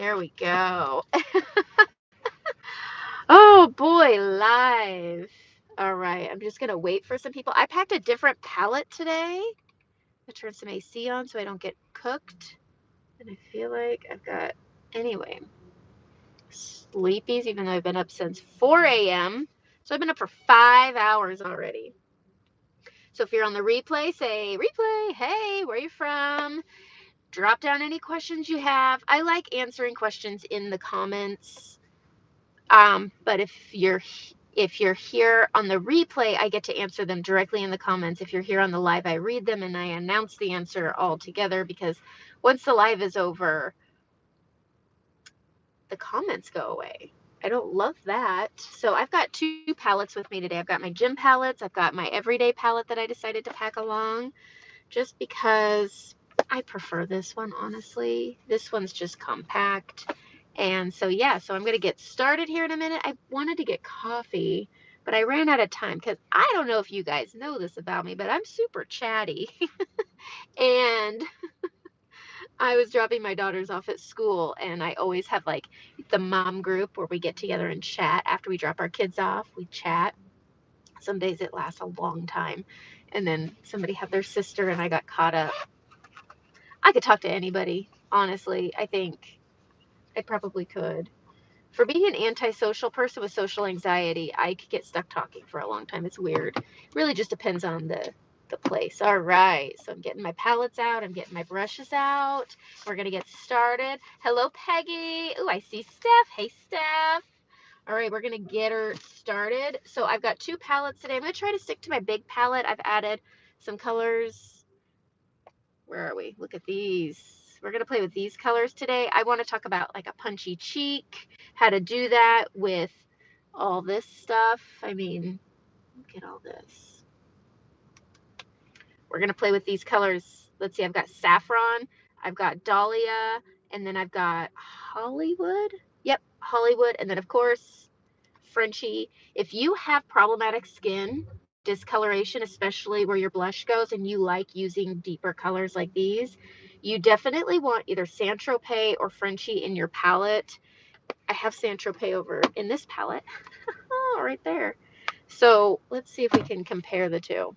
There we go. Oh boy, live. All right, I'm just gonna wait for some people. I packed a different palette today. I turned some AC on so I don't get cooked. And I feel like I've got, anyway, sleepies, even though I've been up since 4 a.m. So I've been up for 5 hours already. So if you're on the replay, say, replay, hey, where are you from? Drop down any questions you have. I like answering questions in the comments. But if you're here on the replay, I get to answer them directly in the comments. If you're here on the live, I read them and I announce the answer all together, because once the live is over, the comments go away. I don't love that. So I've got two palettes with me today. I've got my gym palettes. I've got my everyday palette that I decided to pack along just because I prefer this one, honestly. This one's just compact. And so, yeah, so I'm going to get started here in a minute. I wanted to get coffee, but I ran out of time because I don't know if you guys know this about me, but I'm super chatty. And I was dropping my daughters off at school, and I always have like the mom group where we get together and chat after we drop our kids off. We chat. Some days it lasts a long time. And then somebody had their sister, and I got caught up. I could talk to anybody, honestly. I think I probably could. For being an antisocial person with social anxiety, I could get stuck talking for a long time. It's weird. It really just depends on the place. All right, so I'm getting my palettes out. I'm getting my brushes out. We're going to get started. Hello, Peggy. Ooh, I see Steph. Hey, Steph. All right, we're going to get her started. So I've got two palettes today. I'm going to try to stick to my big palette. I've added some colors. Where are we? Look at these. We're going to play with these colors today. I want to talk about like a punchy cheek, how to do that with all this stuff. I mean, look at all this. We're going to play with these colors. Let's see, I've got saffron, I've got dahlia, and then I've got Hollywood. Yep, Hollywood. And then, of course, Frenchie. If you have problematic skin, discoloration, especially where your blush goes, and you like using deeper colors like these, you definitely want either Saint Tropez or Frenchie in your palette. I have Saint Tropez over in this palette. Oh, right there. So let's see if we can compare the two.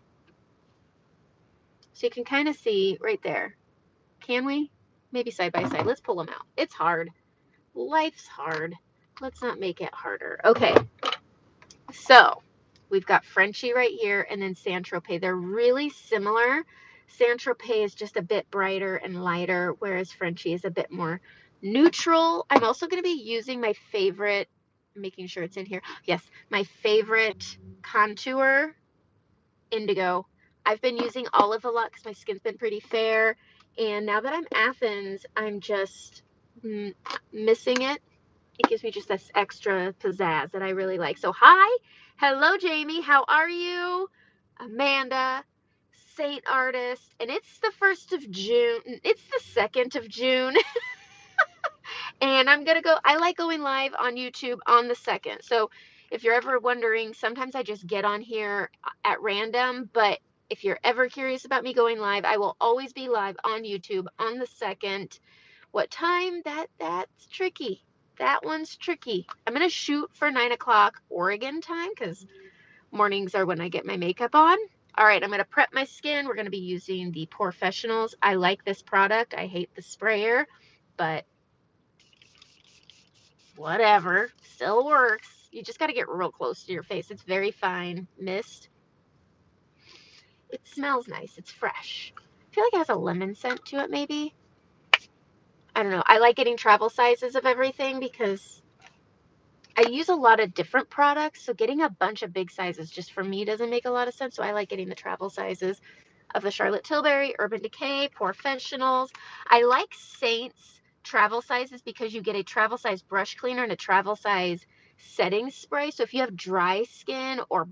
So you can kind of see right there. Can we? Maybe side by side. Let's pull them out. It's hard. Life's hard. Let's not make it harder. Okay. So we've got Frenchie right here and then Saint Tropez. They're really similar. Saint Tropez is just a bit brighter and lighter, whereas Frenchie is a bit more neutral. I'm also going to be using my favorite, making sure it's in here. Yes, my favorite contour, Indigo. I've been using Olive a lot because my skin's been pretty fair. And now that I'm Athens, I'm just missing it. It gives me just this extra pizzazz that I really like. So hi, hello Jamie, how are you? Amanda, Saint Artist, and it's the 1st of June. It's the 2nd of June. And I'm gonna go, I like going live on YouTube on the 2nd. So if you're ever wondering, sometimes I just get on here at random, but if you're ever curious about me going live, I will always be live on YouTube on the 2nd. What time? That's tricky. That one's tricky. I'm going to shoot for 9 o'clock Oregon time because mornings are when I get my makeup on. All right, I'm going to prep my skin. We're going to be using the Professionals. I like this product. I hate the sprayer, but whatever. Still works. You just got to get real close to your face. It's very fine mist. It smells nice. It's fresh. I feel like it has a lemon scent to it, maybe. I don't know. I like getting travel sizes of everything because I use a lot of different products, so getting a bunch of big sizes just for me doesn't make a lot of sense. So I like getting the travel sizes of the Charlotte Tilbury, Urban Decay, Professionals. I like Saints travel sizes because you get a travel size brush cleaner and a travel size setting spray. So if you have dry skin or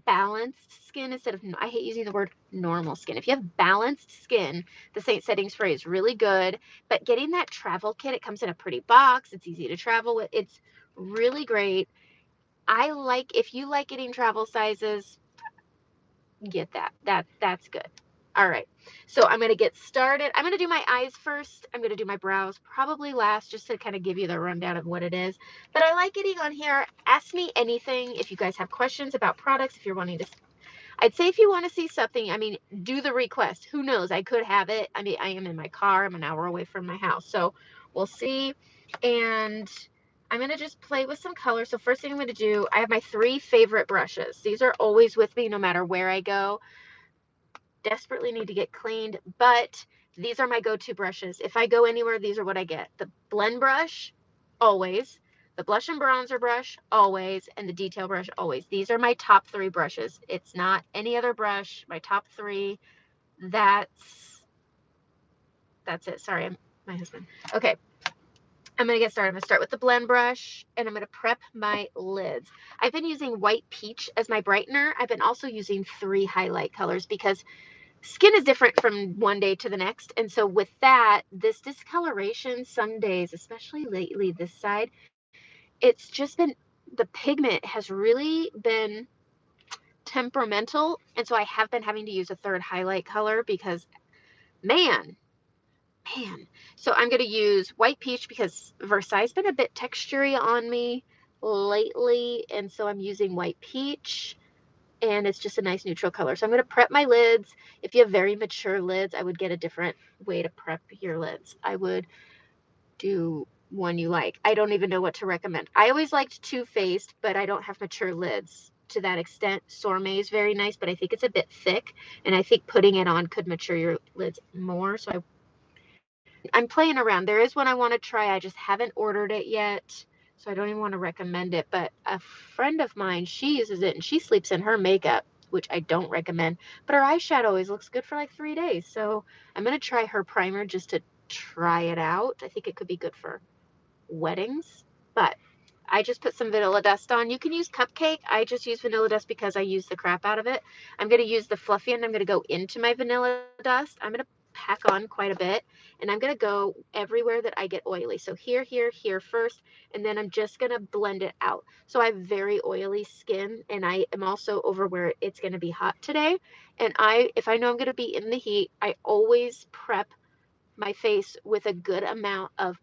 balanced skin instead of, I hate using the word normal skin. If you have balanced skin, the Saint setting spray is really good. But getting that travel kit, it comes in a pretty box. It's easy to travel with. It's really great. I like, if you like getting travel sizes, get that. That's good. All right, so I'm going to get started. I'm going to do my eyes first. I'm going to do my brows probably last, just to kind of give you the rundown of what it is. But I like getting on here. Ask me anything if you guys have questions about products, if you're wanting to. I'd say if you want to see something, I mean, do the request. Who knows? I could have it. I mean, I am in my car. I'm an hour away from my house. So we'll see. And I'm going to just play with some colors. So first thing I'm going to do, I have my 3 favorite brushes. These are always with me no matter where I go. Desperately need to get cleaned, but these are my go-to brushes. If I go anywhere, these are what I get. The blend brush, always. The blush and bronzer brush, always. And the detail brush, always. These are my top 3 brushes. It's not any other brush. My top 3. That's it. Sorry, my husband. Okay. I'm going to get started. I'm going to start with the blend brush, and I'm going to prep my lids. I've been using White Peach as my brightener. I've been also using 3 highlight colors because skin is different from one day to the next. And so with that, this discoloration some days, especially lately this side, it's just been, the pigment has really been temperamental. And so I have been having to use a 3rd highlight color because man. So I'm going to use White Peach because Versailles been a bit textury on me lately. And so I'm using White Peach. And it's just a nice neutral color. So I'm going to prep my lids. If you have very mature lids, I would get a different way to prep your lids. I would do one you like. I don't even know what to recommend. I always liked Too Faced, but I don't have mature lids to that extent. Sorbet is very nice, but I think it's a bit thick, and I think putting it on could mature your lids more. So I'm playing around. There is one I want to try. I just haven't ordered it yet, so I don't even want to recommend it. But a friend of mine, she uses it, and she sleeps in her makeup, which I don't recommend. But her eyeshadow always looks good for like 3 days. So I'm going to try her primer just to try it out. I think it could be good for weddings. But I just put some vanilla dust on. You can use Cupcake. I just use vanilla dust because I use the crap out of it. I'm going to use the fluffy end. I'm going to go into my vanilla dust. I'm going to pack on quite a bit, and I'm going to go everywhere that I get oily. So here, here, here first, and then I'm just going to blend it out. So I have very oily skin, and I am also over where it's going to be hot today. And if I know I'm going to be in the heat, I always prep my face with a good amount of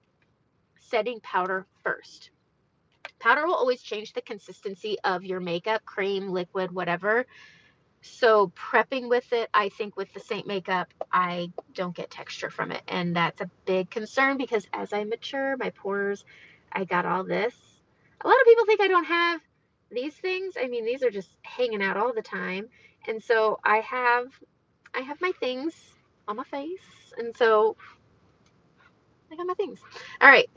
setting powder first. Powder will always change the consistency of your makeup, cream, liquid, whatever. So prepping with it, I think with the Saint makeup, I don't get texture from it. And that's a big concern because as I mature, my pores, I got all this. A lot of people think I don't have these things. I mean, these are just hanging out all the time. And so I have my things on my face. And so I got my things. All right.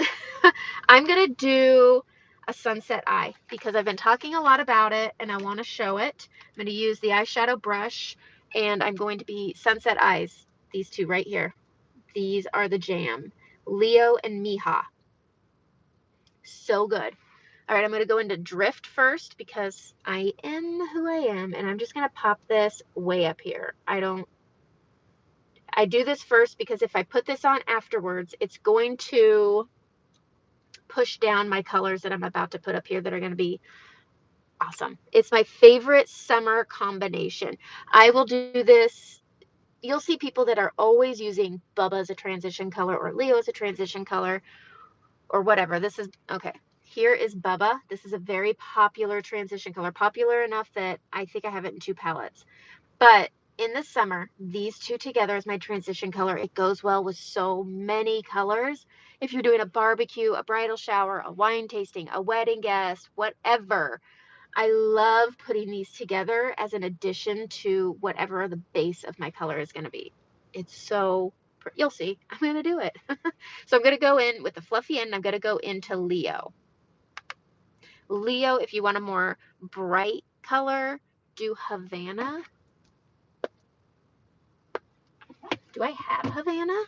I'm going to do a sunset eye because I've been talking a lot about it and I want to show it. I'm going to use the eyeshadow brush and I'm going to be sunset eyes. These 2 right here. These are the jam. Leo and Miha. So good. All right, I'm going to go into Drift first because I am who I am and I'm just going to pop this way up here. I do this first because if I put this on afterwards, it's going to push down my colors that I'm about to put up here that are going to be awesome. It's my favorite summer combination. I will do this. You'll see people that are always using Bubba as a transition color or Leo as a transition color or whatever. This is, okay, here is Bubba. This is a very popular transition color. Popular enough that I think I have it in 2 palettes. But in the summer, these 2 together is my transition color. It goes well with so many colors. If you're doing a barbecue, a bridal shower, a wine tasting, a wedding guest, whatever, I love putting these together as an addition to whatever the base of my color is going to be. It's so, you'll see, I'm going to do it. So I'm going to go in with the fluffy end. I'm going to go into Leo. Leo, if you want a more bright color, do Havana. Do I have Havana?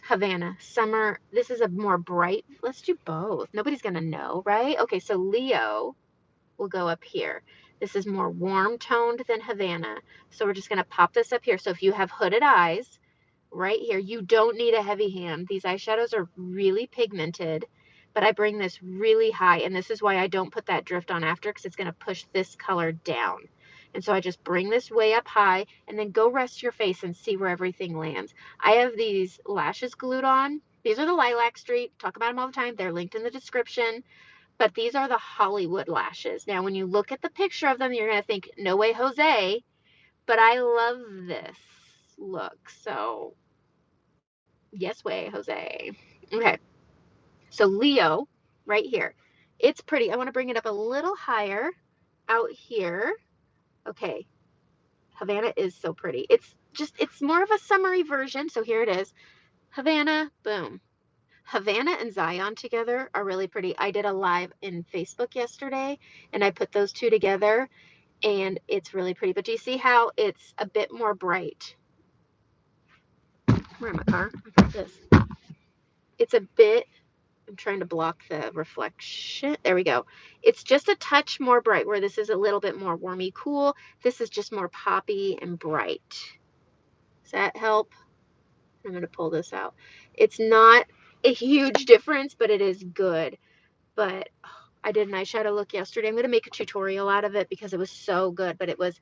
Havana, summer. This is a more bright. Let's do both. Nobody's going to know, right? Okay, so Leo will go up here. This is more warm toned than Havana. So we're just going to pop this up here. So if you have hooded eyes right here, you don't need a heavy hand. These eyeshadows are really pigmented, but I bring this really high. And this is why I don't put that drift on after because it's going to push this color down. And so I just bring this way up high and then go rest your face and see where everything lands. I have these lashes glued on. These are the Lilac Street. Talk about them all the time. They're linked in the description. But these are the Hollywood lashes. Now, when you look at the picture of them, you're going to think, no way, Jose. But I love this look. So, yes way, Jose. Okay. So, Leo, right here. It's pretty. I want to bring it up a little higher out here. Okay. Havana is so pretty. It's more of a summery version. So, here it is. Havana, boom. Havana and Zion together are really pretty. I did a live in Facebook yesterday and I put those two together and it's really pretty. But do you see how it's a bit more bright? Where in my car? I got this. It's a bit, I'm trying to block the reflection. There we go. It's just a touch more bright where this is a little bit more warmy cool. This is just more poppy and bright. Does that help? I'm going to pull this out. It's not a huge difference, but it is good. But I did an eyeshadow look yesterday. I'm going to make a tutorial out of it because it was so good. But it was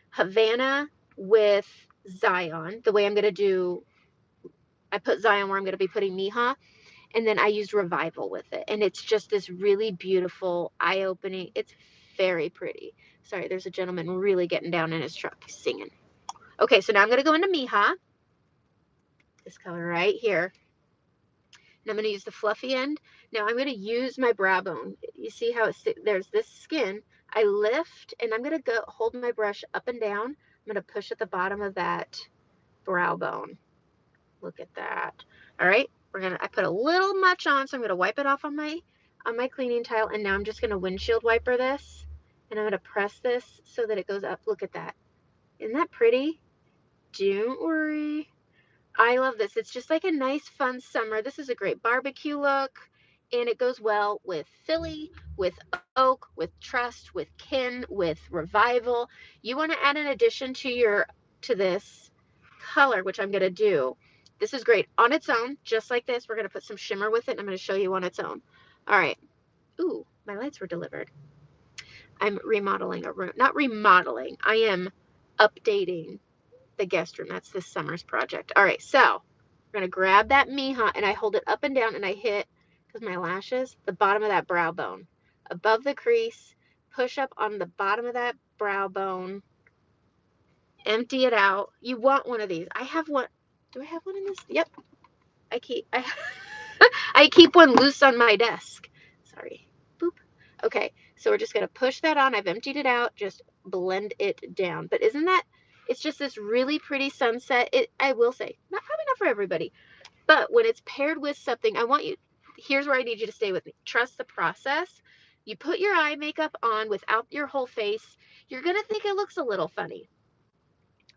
Havana with Zion. The way I'm going to do, I put Zion where I'm going to be putting Mija. And then I used Revival with it. And it's just this really beautiful, eye-opening. It's very pretty. Sorry, there's a gentleman really getting down in his truck singing. Okay, so now I'm going to go into Mija. This color right here. And I'm going to use the fluffy end. Now I'm going to use my brow bone. You see how there's this skin. I lift and I'm going to go hold my brush up and down. I'm going to push at the bottom of that brow bone. Look at that. All right, I put a little much on, so I'm going to wipe it off on my cleaning tile. And now I'm just going to windshield wiper this. And I'm going to press this so that it goes up. Look at that. Isn't that pretty? Don't worry. I love this. It's just like a nice, fun summer. This is a great barbecue look, and it goes well with Philly, with Oak, with Trust, with Kin, with Revival. You want to add an addition to this color, which I'm going to do. This is great on its own, just like this. We're going to put some shimmer with it, and I'm going to show you on its own. All right. Ooh, my lights were delivered. I'm remodeling a room. Not remodeling. I am updating the guest room. That's this summer's project. All right, so we're going to grab that Mija and I hold it up and down and I hit, because my lashes, the bottom of that brow bone. Above the crease, push up on the bottom of that brow bone, empty it out. You want one of these. I have one. Do I have one in this? Yep. I keep one loose on my desk. Sorry. Boop. Okay, so we're just going to push that on. I've emptied it out. Just blend it down. But isn't that, it's just this really pretty sunset. I will say, probably not for everybody, but when it's paired with something, here's where I need you to stay with me. Trust the process. You put your eye makeup on without your whole face, you're going to think it looks a little funny.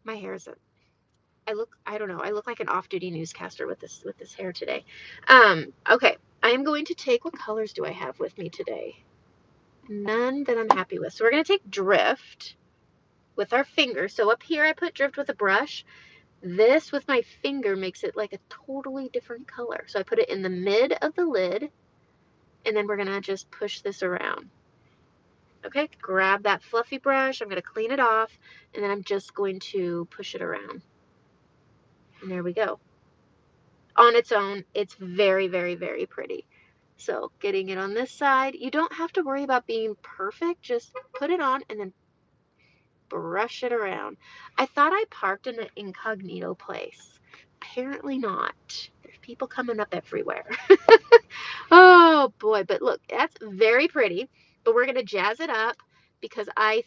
My hair is I don't know, I look like an off-duty newscaster with this hair today. Okay, I am going to take, what colors do I have with me today? None that I'm happy with. So we're going to take Drift with our finger. So up here I put Drift with a brush. This with my finger makes it like a totally different color. So I put it in the mid of the lid, and then we're going to just push this around. Okay, grab that fluffy brush. I'm going to clean it off, and then I'm just going to push it around. And there we go. On its own, it's very, very, very pretty. So getting it on this side, you don't have to worry about being perfect. Just put it on and then brush it around. I thought I parked in an incognito place. Apparently not. There's people coming up everywhere. Oh boy, but look, that's very pretty. But we're gonna jazz it up because I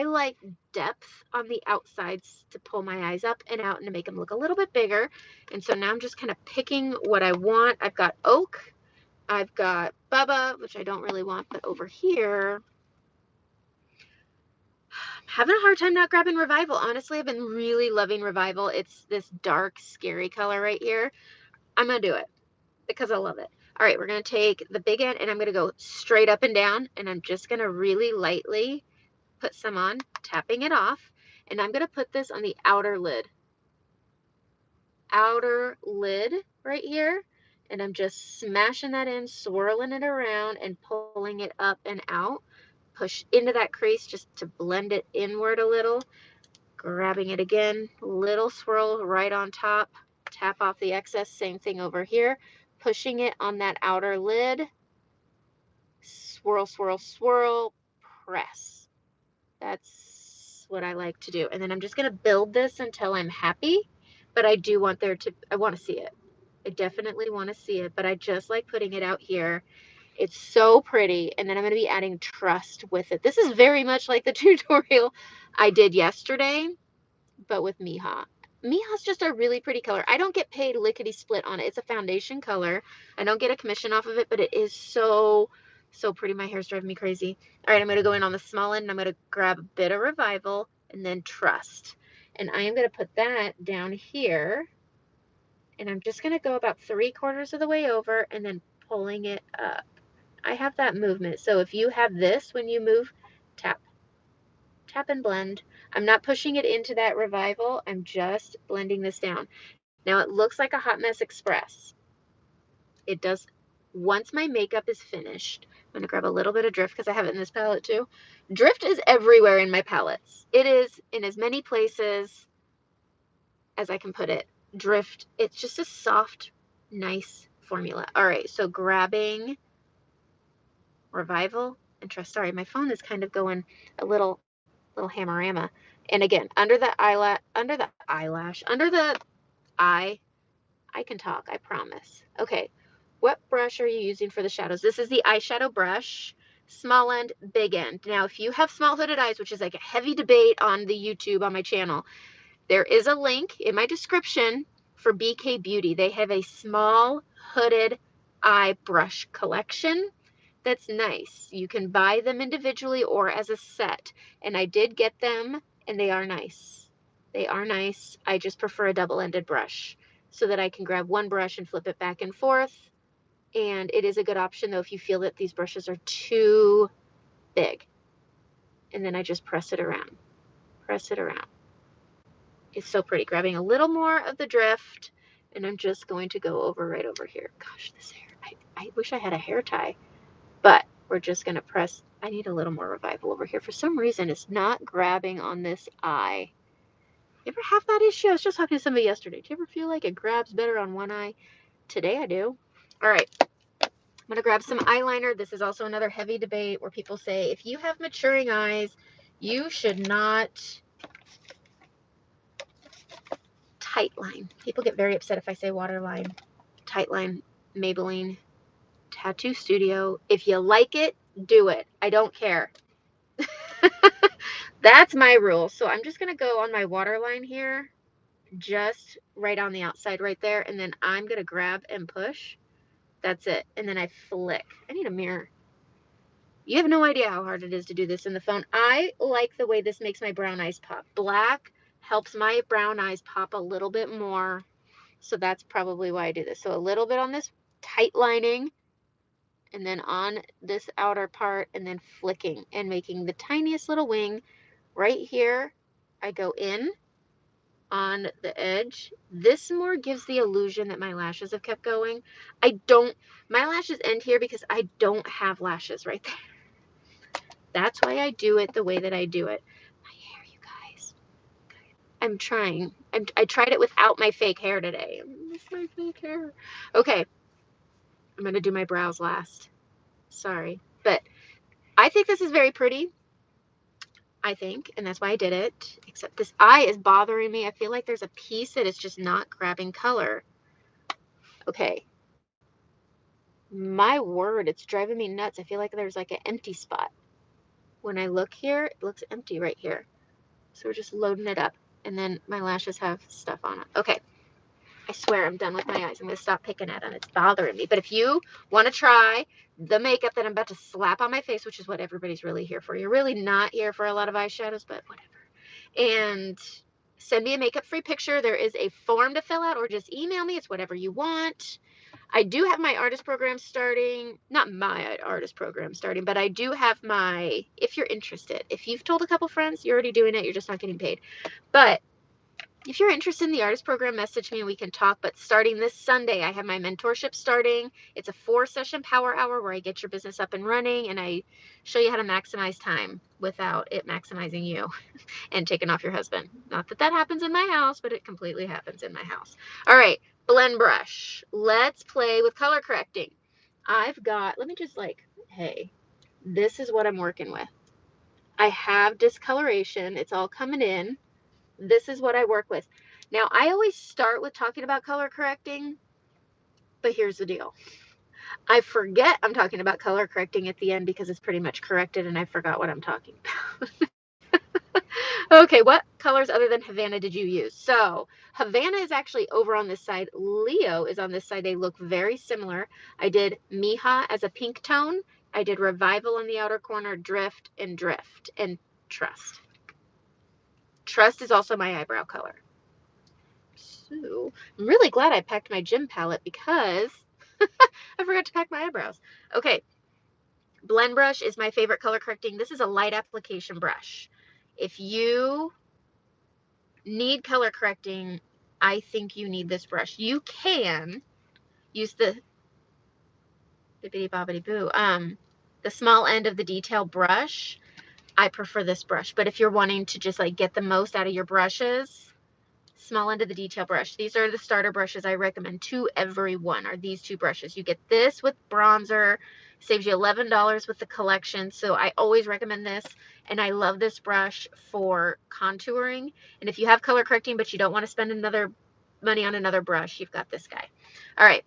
like depth on the outsides to pull my eyes up and out and to make them look a little bit bigger. And so now I'm just kind of picking what I want. I've got Oak, I've got Bubba, which I don't really want, but over here, I'm having a hard time not grabbing Revival. Honestly, I've been really loving Revival. It's this dark, scary color right here. I'm going to do it because I love it. All right, we're going to take the big end and I'm going to go straight up and down, and I'm just going to really lightly put some on, tapping it off, and I'm going to put this on the outer lid right here, and I'm just smashing that in, swirling it around and pulling it up and out. push into that crease just to blend it inward a little. Grabbing it again, little swirl right on top, tap off the excess, same thing over here, pushing it on that outer lid, swirl, swirl, swirl, press. That's what I like to do. And then I'm just going to build this until I'm happy, but I do want I want to see it. I definitely want to see it, but I just like putting it out here. It's so pretty. And then I'm going to be adding trust with it. This is very much like the tutorial I did yesterday, but with Miha. Miha's just a really pretty color. I don't get paid lickety split on it. It's a foundation color. I don't get a commission off of it, but it is so, so pretty. My hair's driving me crazy. All right, I'm going to go in on the small end, and I'm going to grab a bit of Revival and then Trust. And I am going to put that down here. And I'm just going to go about 3/4 of the way over and then pulling it up. I have that movement. So if you have this when you move, tap. Tap and blend. I'm not pushing it into that Revival. I'm just blending this down. Now it looks like a Hot Mess Express. It does. Once my makeup is finished, I'm going to grab a little bit of Drift because I have it in this palette too. Drift is everywhere in my palettes. It is in as many places as I can put it. Drift, it's just a soft, nice formula. All right, so grabbing Revival and Trust. Sorry, my phone is kind of going a little hammerama. And again, under the eyelash, under the eye, I can talk, I promise. Okay, what brush are you using for the shadows? This is the eyeshadow brush, small end, big end. Now, if you have small hooded eyes, which is like a heavy debate on the YouTube on my channel, there is a link in my description for BK Beauty. They have a small hooded eye brush collection. That's nice. You can buy them individually or as a set. And I did get them, and they are nice. They are nice. I just prefer a double-ended brush so that I can grab one brush and flip it back and forth. And it is a good option, though, if you feel that these brushes are too big. And then I just press it around. Press it around. It's so pretty. Grabbing a little more of the Drift, and I'm just going to go over right over here. Gosh, this hair. I wish I had a hair tie. But we're just going to press. I need a little more Revival over here. For some reason, it's not grabbing on this eye. You ever have that issue? I was just talking to somebody yesterday. Do you ever feel like it grabs better on one eye? Today I do. All right. I'm going to grab some eyeliner. This is also another heavy debate where people say, if you have maturing eyes, you should not tight line. People get very upset if I say waterline, tight line, Maybelline, Tattoo Studio. If you like it, do it. I don't care. That's my rule. So I'm just going to go on my waterline here, just right on the outside right there. And then I'm going to grab and push. That's it. And then I flick. I need a mirror. You have no idea how hard it is to do this in the phone. I like the way this makes my brown eyes pop. Black helps my brown eyes pop a little bit more. So that's probably why I do this. So a little bit on this tight lining, and then on this outer part, and then flicking and making the tiniest little wing right here. I go in on the edge. This more gives the illusion that my lashes have kept going. My lashes end here because I don't have lashes right there. That's why I do it the way that I do it. My hair, you guys. I'm trying. I tried it without my fake hair today. I miss my fake hair. Okay. I'm going to do my brows last. Sorry. But I think this is very pretty. I think, and that's why I did it. Except this eye is bothering me. I feel like there's a piece that is just not grabbing color. Okay. My word, it's driving me nuts. I feel like there's like an empty spot. When I look here, it looks empty right here. So we're just loading it up. And then my lashes have stuff on it. Okay. I swear I'm done with my eyes. I'm going to stop picking at them. It's bothering me. But if you want to try the makeup that I'm about to slap on my face, which is what everybody's really here for. You're really not here for a lot of eyeshadows, but whatever. And send me a makeup-free picture. There is a form to fill out, or just email me. It's whatever you want. I do have my artist program starting. Not my artist program starting, but I do have if you're interested. If you've told a couple friends, you're already doing it. You're just not getting paid. But If you're interested in the artist program, message me and we can talk. But starting this Sunday, I have my mentorship starting. It's a 4-session power hour where I get your business up and running and I show you how to maximize time without it maximizing you and taking off your husband. Not that that happens in my house, but it completely happens in my house. All right, blend brush. Let's play with color correcting. I've got, let me just hey, this is what I'm working with. I have discoloration. It's all coming in. This is what I work with. Now, I always start with talking about color correcting, but here's the deal. I forget I'm talking about color correcting at the end because it's pretty much corrected and I forgot what I'm talking about. Okay, what colors other than Havana did you use? So Havana is actually over on this side. Leo is on this side. They look very similar. I did Mija as a pink tone. I did Revival on the outer corner, Drift, and Trust. Trust is also my eyebrow color. So I'm really glad I packed my gym palette because I forgot to pack my eyebrows. Okay, blend brush is my favorite color correcting. This is a light application brush. If you need color correcting, I think you need this brush. You can use the bibbidi bobbidi boo, the small end of the detail brush. I prefer this brush, but if you're wanting to just get the most out of your brushes, small end of the detail brush. These are the starter brushes I recommend to everyone, are these 2 brushes. You get this with bronzer, saves you $11 with the collection. So I always recommend this. And I love this brush for contouring. And if you have color correcting, but you don't want to spend money on another brush, you've got this guy. All right,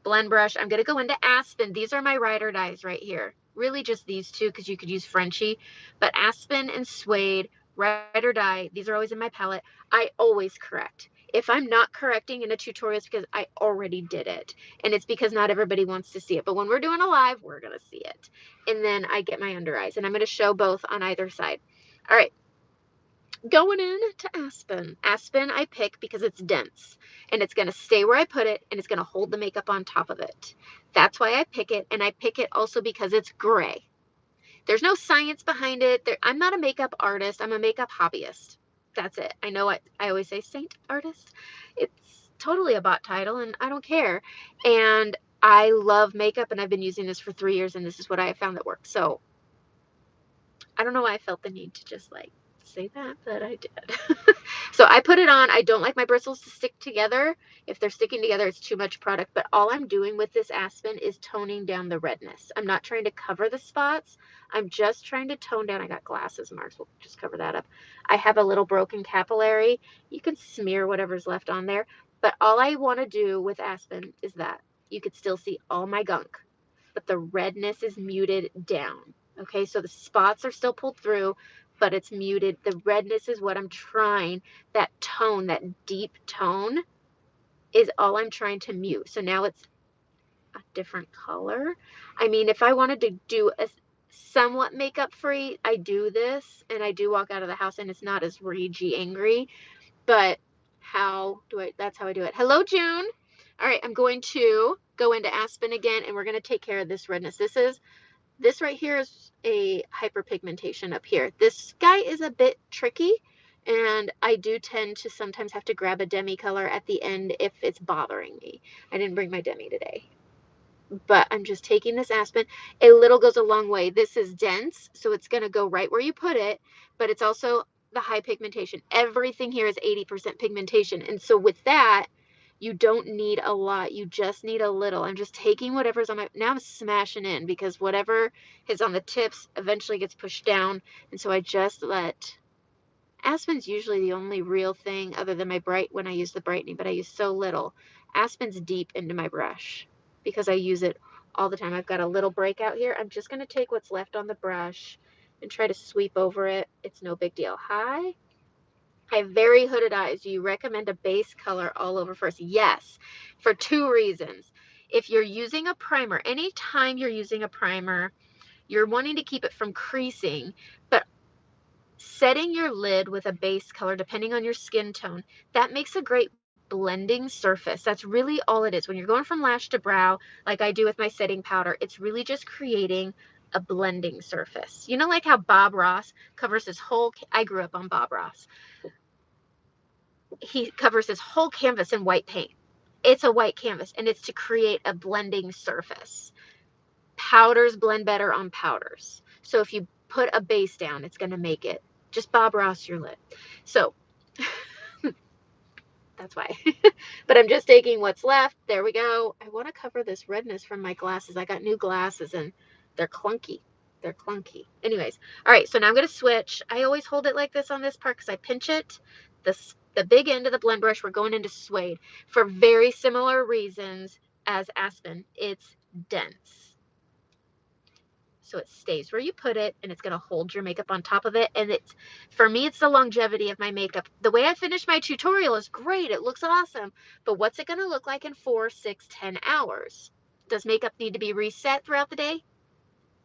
blend brush. I'm going to go into Aspen. These are my ride or dies right here. Really just these 2 because you could use Frenchie. But Aspen and Suede, ride or die, these are always in my palette. I always correct. If I'm not correcting in a tutorial, it's because I already did it. And it's because not everybody wants to see it. But when we're doing a live, we're going to see it. And then I get my under eyes. And I'm going to show both on either side. All right. Going into Aspen. Aspen I pick because it's dense. And it's going to stay where I put it. And it's going to hold the makeup on top of it. That's why I pick it. And I pick it also because it's gray. There's no science behind it. I'm not a makeup artist. I'm a makeup hobbyist. That's it. I know I always say saint artist. It's totally a bot title and I don't care. And I love makeup and I've been using this for 3 years and this is what I have found that works. So I don't know why I felt the need to just say that, but I did. So I put it on. I don't like my bristles to stick together. If they're sticking together, it's too much product. But all I'm doing with this Aspen is toning down the redness. I'm not trying to cover the spots. I'm just trying to tone down. I got glasses marks. We'll just cover that up. I have a little broken capillary. You can smear whatever's left on there. But all I want to do with Aspen is that. You could still see all my gunk, but the redness is muted down. Okay, so the spots are still pulled through, but it's muted. The redness is what I'm trying, that tone, that deep tone is all I'm trying to mute. So now it's a different color. I mean, if I wanted to do a somewhat makeup free, I do this and I do walk out of the house and it's not as ragey angry, but that's how I do it. Hello, June. All right, I'm going to go into Aspen again and we're going to take care of this redness. This right here is a hyperpigmentation up here. This guy is a bit tricky and I do tend to sometimes have to grab a demi color at the end if it's bothering me. I didn't bring my demi today, but I'm just taking this Aspen. A little goes a long way. This is dense, so it's going to go right where you put it, but it's also the high pigmentation. Everything here is 80% pigmentation. And so with that, you don't need a lot. You just need a little. I'm just taking whatever's on now I'm smashing in because whatever is on the tips eventually gets pushed down. And so I just let, Aspen's usually the only real thing other than when I use the brightening, but I use so little. Aspen's deep into my brush because I use it all the time. I've got a little breakout here. I'm just going to take what's left on the brush and try to sweep over it. It's no big deal. Hi. I have very hooded eyes. Do you recommend a base color all over first? Yes, for 2 reasons. If you're using a primer, anytime you're using a primer, you're wanting to keep it from creasing, but setting your lid with a base color, depending on your skin tone, that makes a great blending surface. That's really all it is. When you're going from lash to brow, like I do with my setting powder, it's really just creating a blending surface. You know, like how Bob Ross covers his whole, I grew up on Bob Ross. he covers his whole canvas in white paint. It's a white canvas, and it's to create a blending surface. Powders blend better on powders. So if you put a base down, it's going to make it. Just Bob Ross your lip. So that's why. But I'm just taking what's left. There we go. I want to cover this redness from my glasses. I got new glasses and they're clunky. They're clunky. Anyways, all right, so now I'm going to switch. I always hold it like this on this part because I pinch it. The big end of the blend brush, we're going into suede for very similar reasons as Aspen. It's dense. So it stays where you put it, and it's going to hold your makeup on top of it. And it's, for me, it's the longevity of my makeup. The way I finished my tutorial is great. It looks awesome. But what's it going to look like in 4, 6, 10 hours? Does makeup need to be reset throughout the day?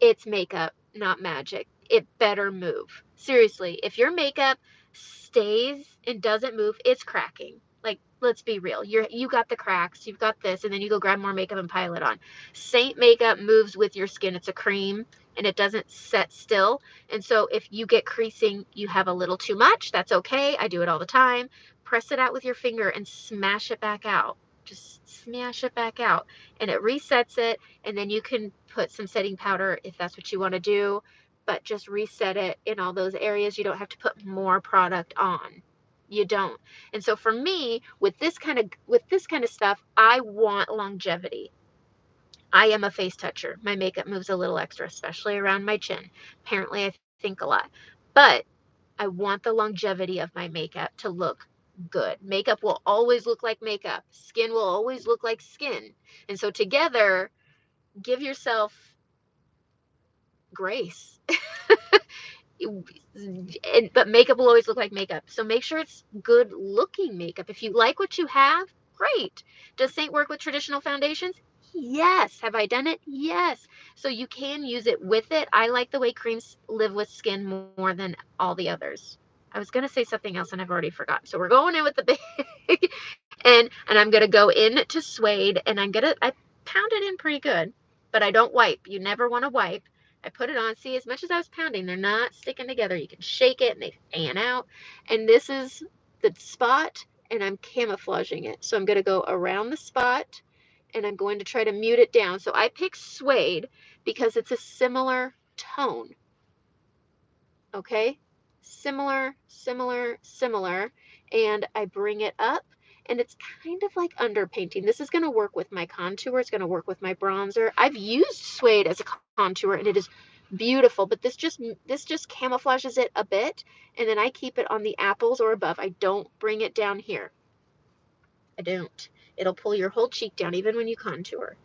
It's makeup, not magic. It better move. Seriously, if your makeup stays and doesn't move, it's cracking. Like, let's be real. You got the cracks, you've got this, and then you go grab more makeup and pile it on. Saint makeup moves with your skin. It's a cream and it doesn't set still. And so if you get creasing, you have a little too much, that's okay. I do it all the time. Press it out with your finger and smash it back out. Just smash it back out and it resets it, and then you can put some setting powder if that's what you want to do, but just reset it in all those areas. You don't have to put more product on. You don't. And so for me, with this kind of stuff, I want longevity. I am a face toucher. My makeup moves a little extra, especially around my chin. Apparently I think a lot. But I want the longevity of my makeup to look good. Makeup will always look like makeup. Skin will always look like skin. And so together, give yourself grace. But makeup will always look like makeup. So make sure it's good looking makeup. If you like what you have, great. Does Saint work with traditional foundations? Yes. Have I done it? Yes. So you can use it with it. I like the way creams live with skin more than all the others. I was going to say something else and I've already forgotten. So we're going in with the big and I'm going to go in to suede, and I pound it in pretty good, but I don't wipe. You never want to wipe. I put it on. See, as much as I was pounding, they're not sticking together. You can shake it and they fan out. And this is the spot, and I'm camouflaging it. So I'm going to go around the spot, and I'm going to try to mute it down. So I picked suede because it's a similar tone. Okay? Similar, similar, similar. And I bring it up, and it's kind of like underpainting. This is going to work with my contour. It's going to work with my bronzer. I've used suede as a contour, and it is beautiful, but this just camouflages it a bit, and then I keep it on the apples or above. I don't bring it down here. I don't. It'll pull your whole cheek down even when you contour.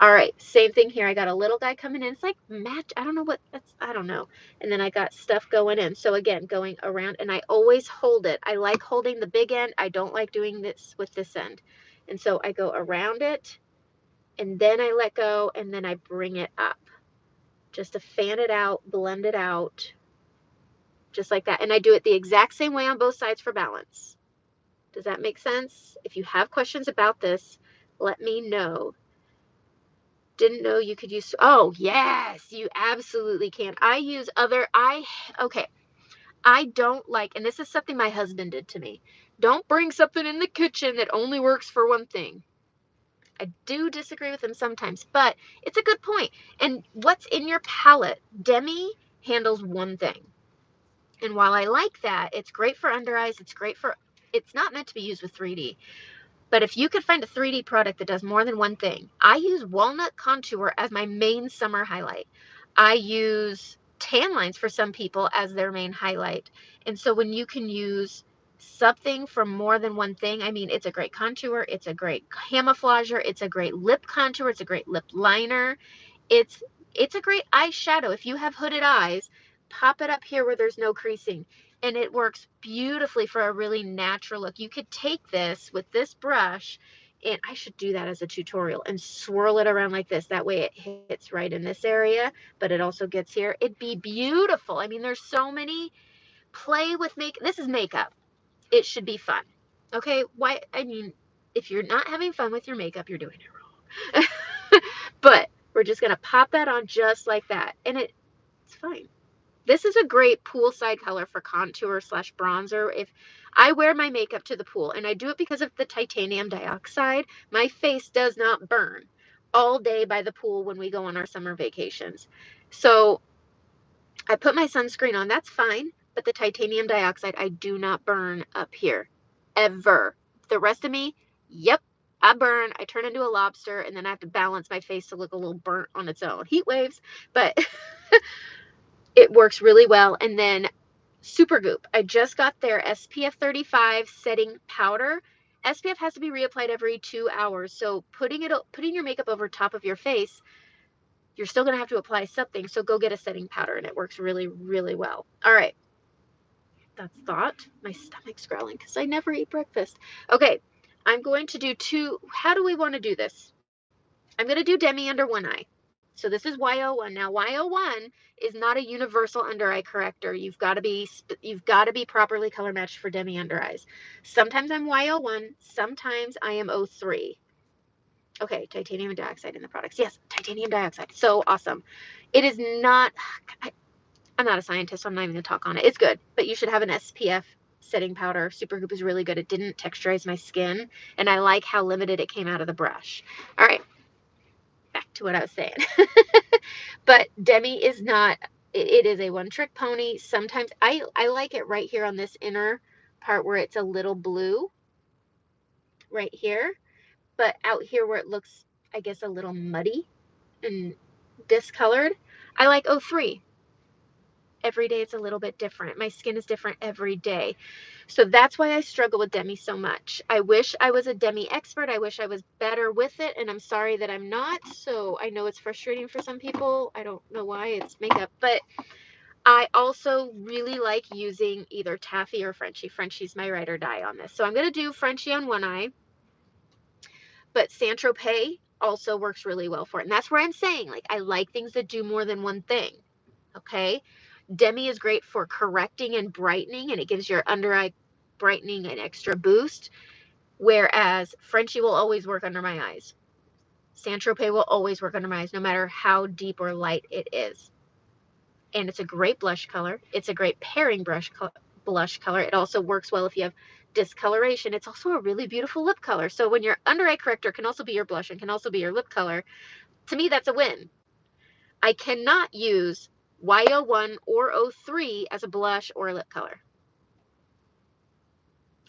All right, same thing here. I got a little guy coming in. It's like match. I don't know what that's. I don't know. And then I got stuff going in. So again, going around, and I always hold it. I like holding the big end. I don't like doing this with this end. And so I go around it, and then I let go, and then I bring it up just to fan it out, blend it out, just like that. And I do it the exact same way on both sides for balance. Does that make sense? If you have questions about this, let me know. Didn't know you could use, oh yes, you absolutely can. Okay, I don't like, and this is something my husband did to me. Don't bring something in the kitchen that only works for one thing. I do disagree with him sometimes, but it's a good point. And what's in your palette? Demi handles one thing. And while I like that, it's great for under eyes. It's not meant to be used with 3D. But if you could find a 3D product that does more than one thing, I use walnut contour as my main summer highlight. I use tan lines for some people as their main highlight. And so when you can use something for more than one thing, I mean, it's a great contour, it's a great camouflager, it's a great lip contour, it's a great lip liner. It's a great eyeshadow. If you have hooded eyes, pop it up here where there's no creasing, and it works beautifully for a really natural look. You could take this with this brush, and I should do that as a tutorial, and swirl it around like this. That way it hits right in this area, but it also gets here. It'd be beautiful. I mean, there's so many play with makeup. This is makeup. It should be fun. Okay? Why? I mean, if you're not having fun with your makeup, you're doing it wrong. But we're just going to pop that on just like that. And it's fine. This is a great poolside color for contour slash bronzer. If I wear my makeup to the pool, and I do it because of the titanium dioxide, my face does not burn all day by the pool when we go on our summer vacations. So I put my sunscreen on, that's fine, but the titanium dioxide, I do not burn up here, ever. The rest of me, yep, I burn, I turn into a lobster, and then I have to balance my face to look a little burnt on its own. Heat waves, but it works really well. And then Supergoop, I just got their SPF 35 setting powder. SPF has to be reapplied every 2 hours, so putting your makeup over top of your face, you're still going to have to apply something, so go get a setting powder, and it works really, really well. All right, that's thought. My stomach's growling because I never eat breakfast. Okay, I'm going to do two. How do we want to do this? I'm going to do Demi under one eye. So this is Y01. Now Y01 is not a universal under eye corrector. You've got to be properly color matched for Demi under eyes. Sometimes I'm Y01, sometimes I am O3. Okay, titanium dioxide in the products. Yes, titanium dioxide. So awesome. It is not, I'm not a scientist, so I'm not even going to talk on it. It's good, but you should have an SPF setting powder. Supergoop is really good. It didn't texturize my skin, and I like how limited it came out of the brush. All right, back to what I was saying. But Demi is not, it is a one-trick pony. Sometimes I like it right here on this inner part where it's a little blue, right here. But out here where it looks, I guess, a little muddy and discolored, I like O3. Every day it's a little bit different. My skin is different every day. So that's why I struggle with Demi so much. I wish I was a Demi expert. I wish I was better with it, and I'm sorry that I'm not. So I know it's frustrating for some people. I don't know why, it's makeup, but I also really like using either Taffy or Frenchie. Frenchie's my ride or die on this. So I'm going to do Frenchie on one eye, but Saint-Tropez also works really well for it. And that's where I'm saying, like, I like things that do more than one thing. Okay. Demi is great for correcting and brightening, and it gives your under eye brightening an extra boost, whereas Frenchie will always work under my eyes. Saint-Tropez will always work under my eyes, no matter how deep or light it is. And it's a great blush color. It's a great pairing blush color. It also works well if you have discoloration. It's also a really beautiful lip color. So when your under eye corrector can also be your blush and can also be your lip color, to me, that's a win. I cannot use Y01 or O3 as a blush or a lip color.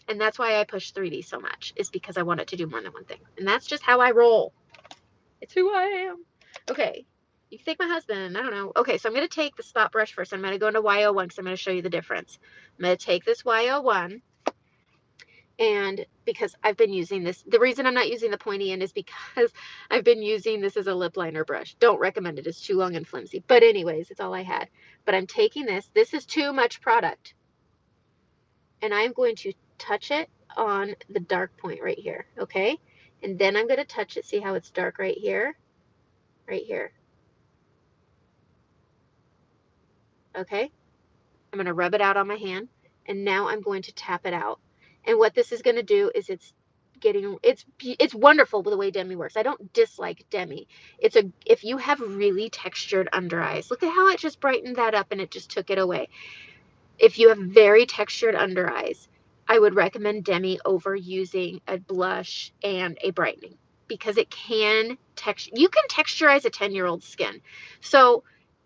And that's why I push 3D so much, is because I want it to do more than one thing. And that's just how I roll. It's who I am. Okay. You can thank my husband. I don't know. Okay, so I'm going to take the spot brush first. I'm going to go into Y01 because I'm going to show you the difference. I'm going to take this Y01, and because I've been using this, the reason I'm not using the pointy end is because I've been using this as a lip liner brush. Don't recommend it. It's too long and flimsy. But anyways, it's all I had. But I'm taking this. This is too much product. And I'm going to touch it on the dark point right here, okay? And then I'm going to touch it. See how it's dark right here? Right here. Okay? I'm going to rub it out on my hand, and now I'm going to tap it out. And what this is going to do is it's wonderful the way Demi works. I don't dislike Demi. If you have really textured under eyes, look at how it just brightened that up and it just took it away. If you have very textured under eyes, I would recommend Demi over using a blush and a brightening, because it can you can texturize a 10-year-old skin. So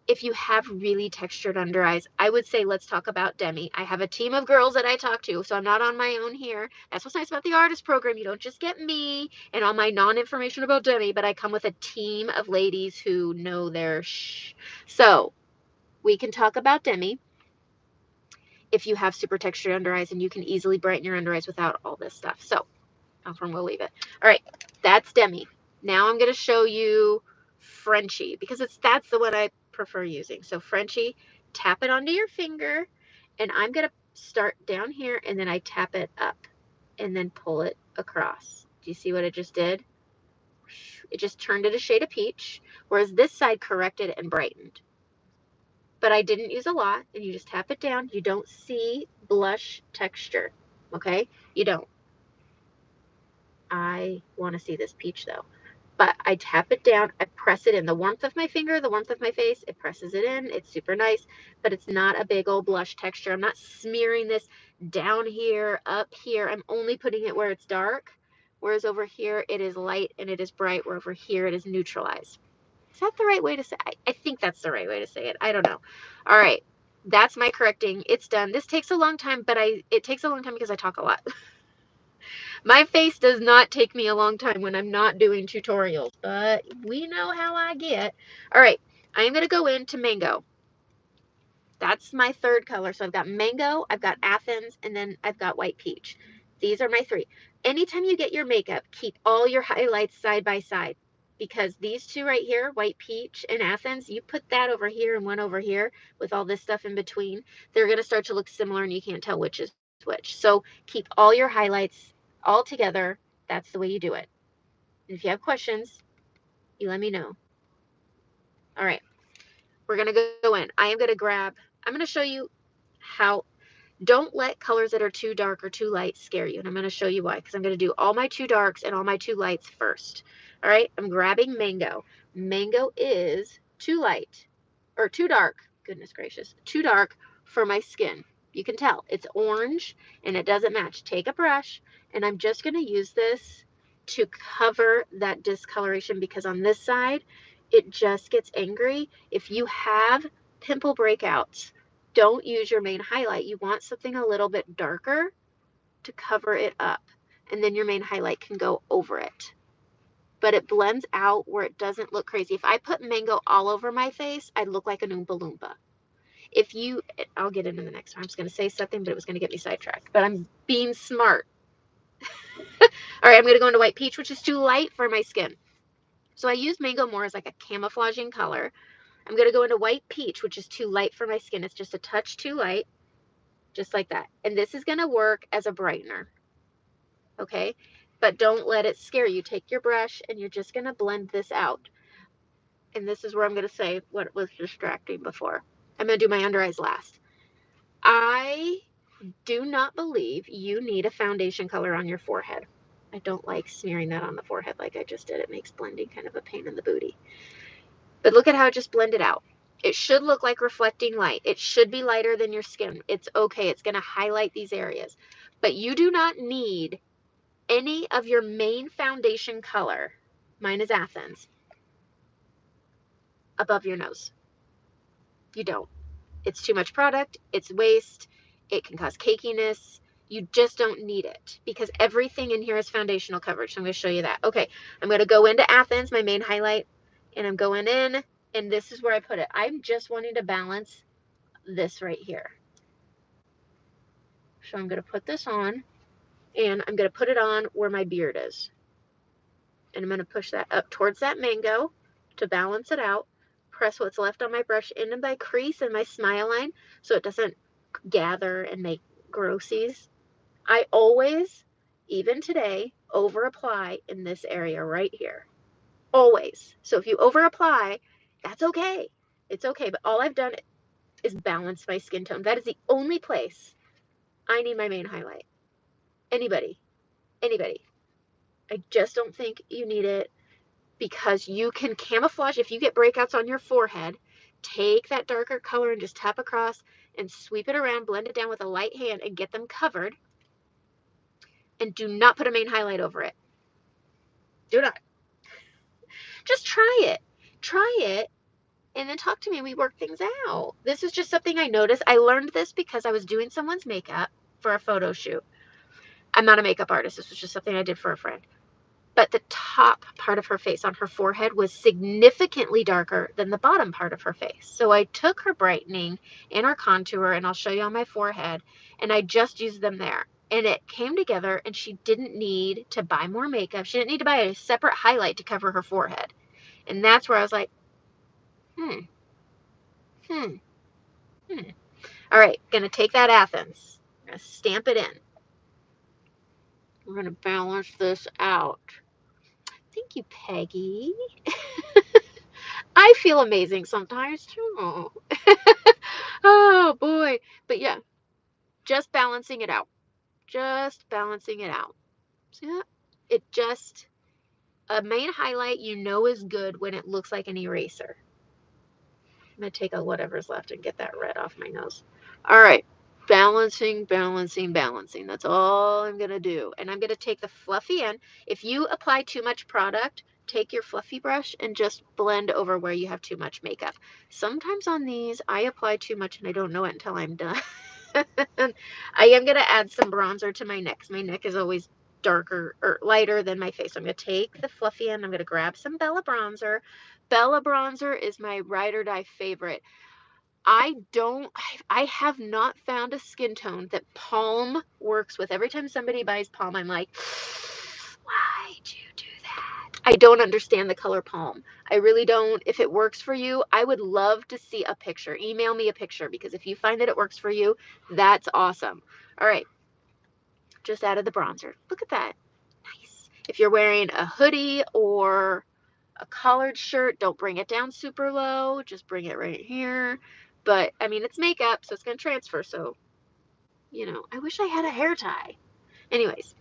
if you have really textured under eyes, I would say let's talk about Demi. I have a team of girls that I talk to, so I'm not on my own here. That's what's nice about the artist program. You don't just get me and all my non-information about Demi, but I come with a team of ladies who know their So we can talk about Demi if you have super textured under eyes, and you can easily brighten your under eyes without all this stuff. So that's where we'll leave it. All right, that's Demi. Now I'm going to show you Frenchie, because that's the one I prefer using. So Frenchie, tap it onto your finger, and I'm going to start down here, and then I tap it up and then pull it across. Do you see what it just did? It just turned it a shade of peach, whereas this side corrected and brightened. But I didn't use a lot, and you just tap it down. You don't see blush texture, okay? You don't. I want to see this peach though. but I tap it down, I press it in. The warmth of my finger, the warmth of my face, it presses it in. It's super nice, but it's not a big old blush texture. I'm not smearing this down here, up here. I'm only putting it where it's dark, whereas over here it is light and it is bright, where over here it is neutralized. Is that the right way to say it? I think that's the right way to say it. I don't know. All right. That's my correcting. It's done. This takes a long time, but it takes a long time because I talk a lot. My face does not take me a long time when I'm not doing tutorials, but we know how I get. All right, I am going to go into Mango. That's my third color. So I've got Mango, I've got Athens, and then I've got White Peach. These are my three. Anytime you get your makeup, keep all your highlights side by side, because these two right here, White Peach and Athens, you put that over here and one over here with all this stuff in between, they're going to start to look similar and you can't tell which is which. So keep all your highlights all together. That's the way you do it. And if you have questions, you let me know. All right, we're going to go in. I'm going to show you how. Don't let colors that are too dark or too light scare you. And I'm going to show you why, because I'm going to do all my too darks and all my too lights first. All right, I'm grabbing Mango. Mango is too light or too dark. Goodness gracious, too dark for my skin. You can tell it's orange and it doesn't match. Take a brush and I'm just going to use this to cover that discoloration, because on this side, it just gets angry. If you have pimple breakouts, don't use your main highlight. You want something a little bit darker to cover it up, and then your main highlight can go over it. But it blends out where it doesn't look crazy. If I put Mango all over my face, I'd look like an Oompa Loompa. I'll get into the next one. I'm just going to say something, but it was going to get me sidetracked. But I'm being smart. All right, I'm going to go into White Peach, which is too light for my skin. So I use Mango more as like a camouflaging color. I'm going to go into White Peach, which is too light for my skin. It's just a touch too light. Just like that. And this is going to work as a brightener. Okay? But don't let it scare you. Take your brush and you're just going to blend this out. And this is where I'm going to say what was distracting before. I'm going to do my under eyes last. I do not believe you need a foundation color on your forehead. I don't like smearing that on the forehead like I just did. It makes blending kind of a pain in the booty. But look at how it just blended out. It should look like reflecting light. It should be lighter than your skin. It's okay. It's going to highlight these areas. But you do not need any of your main foundation color, mine is Athens, above your nose. You don't. It's too much product. It's waste. It can cause cakiness. You just don't need it, because everything in here is foundational coverage. So I'm going to show you that. Okay, I'm going to go into Athens, my main highlight, and I'm going in, and this is where I put it. I'm just wanting to balance this right here. So I'm going to put this on, and I'm going to put it on where my beard is. And I'm going to push that up towards that Mango to balance it out. Press what's left on my brush into my crease and my smile line so it doesn't gather and make grossies. I always, even today, over apply in this area right here. Always. So if you over apply, that's okay. It's okay. But all I've done is balance my skin tone. That is the only place I need my main highlight. Anybody. I just don't think you need it, because you can camouflage. If you get breakouts on your forehead, take that darker color and just tap across and sweep it around, blend it down with a light hand and get them covered. And do not put a main highlight over it. Do not. Just try it. Try it and then talk to me and we work things out. This is just something I noticed. I learned this because I was doing someone's makeup for a photo shoot. I'm not a makeup artist. This was just something I did for a friend. But the top part of her face on her forehead was significantly darker than the bottom part of her face. So I took her brightening and her contour, and I'll show you on my forehead, and I just used them there. And it came together, and she didn't need to buy more makeup. She didn't need to buy a separate highlight to cover her forehead. And that's where I was like, All right, gonna take that Athens. I'm gonna stamp it in. We're gonna balance this out. Thank you, Peggy. I feel amazing sometimes too. Oh boy. But yeah, just balancing it out. Just balancing it out. See that? It just, A main highlight you know is good when it looks like an eraser. I'm going to take out whatever's left and get that red off my nose. All right. Balancing, balancing, balancing. That's all I'm going to do. And I'm going to take the fluffy end. If you apply too much product, take your fluffy brush and just blend over where you have too much makeup. Sometimes on these, I apply too much and I don't know it until I'm done. I am going to add some bronzer to my neck. My neck is always darker or lighter than my face. So I'm going to take the fluffy end. I'm going to grab some Bella bronzer. Bella bronzer is my ride or die favorite. I have not found a skin tone that Palm works with. Every time somebody buys Palm, I'm like, why'd you do that? I don't understand the color Palm. I really don't. If it works for you, I would love to see a picture. Email me a picture, because if you find that it works for you, that's awesome. All right. Just added the bronzer. Look at that. Nice. If you're wearing a hoodie or a collared shirt, don't bring it down super low. Just bring it right here. But, I mean, it's makeup, so it's going to transfer. So, you know, I wish I had a hair tie. Anyways.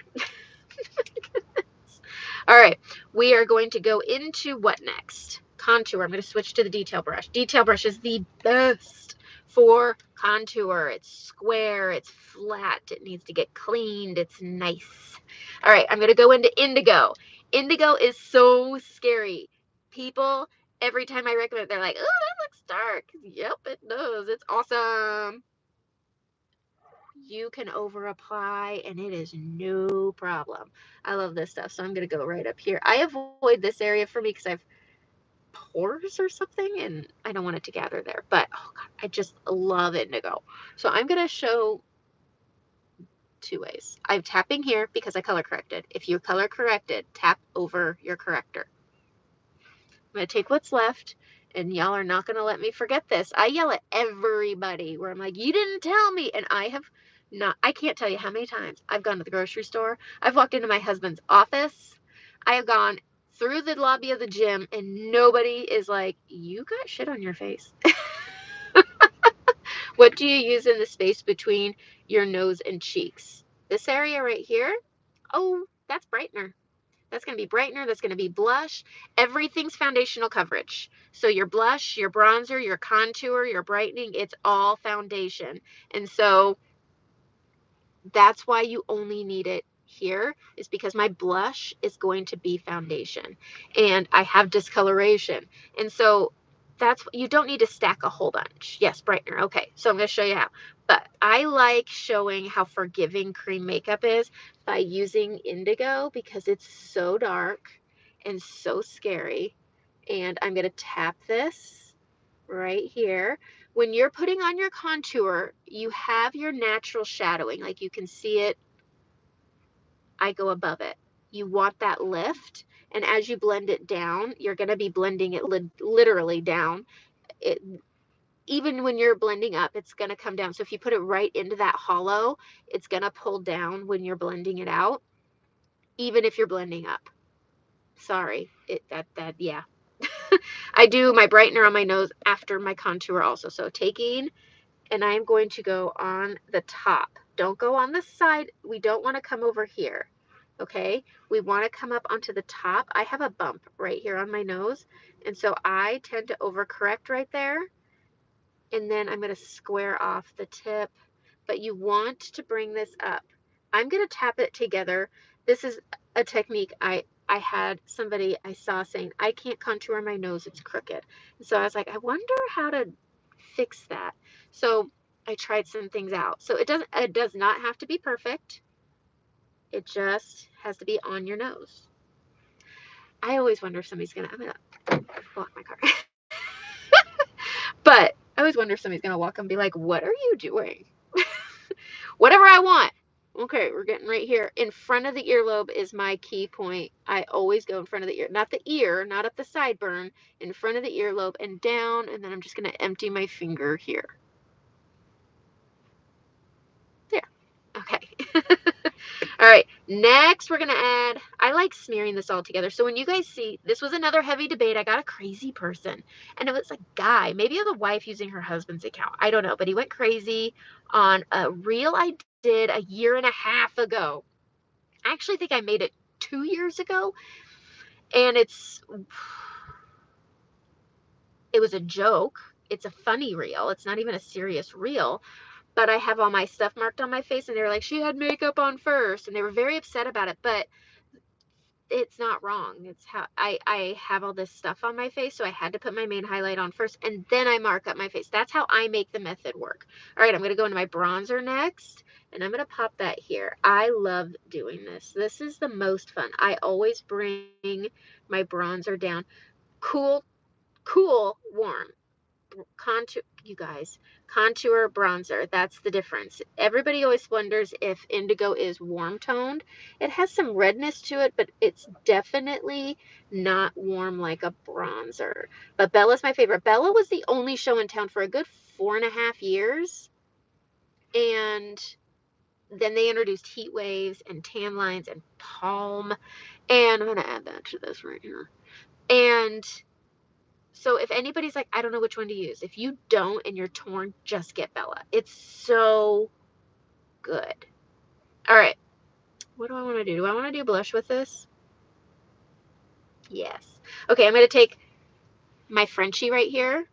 All right. We are going to go into what next? Contour. I'm going to switch to the detail brush. Detail brush is the best for contour. It's square. It's flat. It needs to get cleaned. It's nice. All right. I'm going to go into indigo. Indigo is so scary. People, every time I recommend it, they're like, oh, that looks dark. Yep, it does. It's awesome. You can over apply and it is no problem. I love this stuff. So I'm going to go right up here. I avoid this area for me because I have pores or something and I don't want it to gather there. But oh God, I just love indigo. So I'm going to show two ways. I'm tapping here because I color corrected. If you color corrected, tap over your corrector. I'm going to take what's left, and y'all are not going to let me forget this. I yell at everybody where I'm like, you didn't tell me. And I can't tell you how many times I've gone to the grocery store. I've walked into my husband's office. I have gone through the lobby of the gym, and nobody is like, you got shit on your face. What do you use in the space between your nose and cheeks? This area right here? Oh, that's brightener. That's going to be brightener. That's going to be blush. Everything's foundational coverage. So your blush, your bronzer, your contour, your brightening, it's all foundation. And so that's why you only need it here, is because my blush is going to be foundation and I have discoloration. And so you don't need to stack a whole bunch. Yes, brightener. Okay, so I'm going to show you how. But I like showing how forgiving cream makeup is by using indigo because it's so dark and so scary. And I'm going to tap this right here. When you're putting on your contour, you have your natural shadowing. Like you can see it. I go above it. You want that lift. And as you blend it down, you're going to be blending it literally down. Even when you're blending up, it's going to come down. So if you put it right into that hollow, it's going to pull down when you're blending it out, even if you're blending up. Sorry. Yeah. I do my brightener on my nose after my contour also. So taking, and I'm going to go on the top. Don't go on the side. We don't want to come over here. Okay. We want to come up onto the top. I have a bump right here on my nose. And so I tend to overcorrect right there. And then I'm going to square off the tip, but you want to bring this up. I'm going to tap it together. This is a technique I had somebody I saw saying, I can't contour my nose, it's crooked. And so I was like, I wonder how to fix that. So I tried some things out. So it does not have to be perfect. It just has to be on your nose. I always wonder if somebody's I'm going to block my car. But I always wonder if somebody's going to walk and be like, what are you doing? Whatever I want. Okay, we're getting right here. In front of the earlobe is my key point. I always go in front of the ear. Not the ear, not up the sideburn. In front of the earlobe and down. And then I'm just going to empty my finger here. There. Okay. All right. Next, we're going to add, I like smearing this all together. So when you guys see, this was another heavy debate. I got a crazy person. And it was a guy, maybe it was a wife using her husband's account. I don't know. But he went crazy on a reel I did a year and a half ago. I actually think I made it 2 years ago. And it was a joke. It's a funny reel. It's not even a serious reel. But I have all my stuff marked on my face, and they were like, she had makeup on first, and they were very upset about it. But it's not wrong. It's how I have all this stuff on my face, so I had to put my main highlight on first, and then I mark up my face. That's how I make the method work. All right, I'm going to go into my bronzer next, and I'm going to pop that here. I love doing this. This is the most fun. I always bring my bronzer down. Cool, warm. Contour, you guys, contour, bronzer, that's the difference. Everybody always wonders if indigo is warm toned. It has some redness to it, but it's definitely not warm like a bronzer. But Bella's my favorite. Bella was the only show in town for a good 4.5 years, and then they introduced heat waves and tan lines and palm, and I'm going to add that to this right here. And so if anybody's like, I don't know which one to use, if you don't and you're torn, just get Bella. It's so good. All right. What do I want to do? Do I want to do blush with this? Yes. Okay, I'm going to take my Frenchie right here.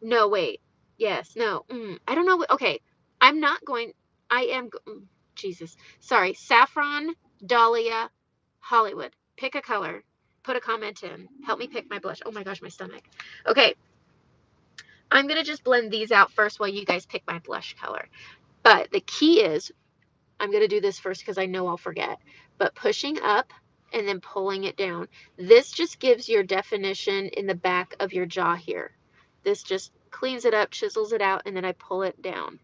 No, wait. Yes, no. I don't know. Okay, I'm not going. I am. Jesus. Sorry. Saffron, Dahlia, Hollywood. Pick a color. Put a comment in. Help me pick my blush. Oh my gosh, my stomach. Okay. I'm going to just blend these out first while you guys pick my blush color. But the key is, I'm going to do this first because I know I'll forget, but pushing up and then pulling it down. This just gives your definition in the back of your jaw here. This just cleans it up, chisels it out, and then I pull it down.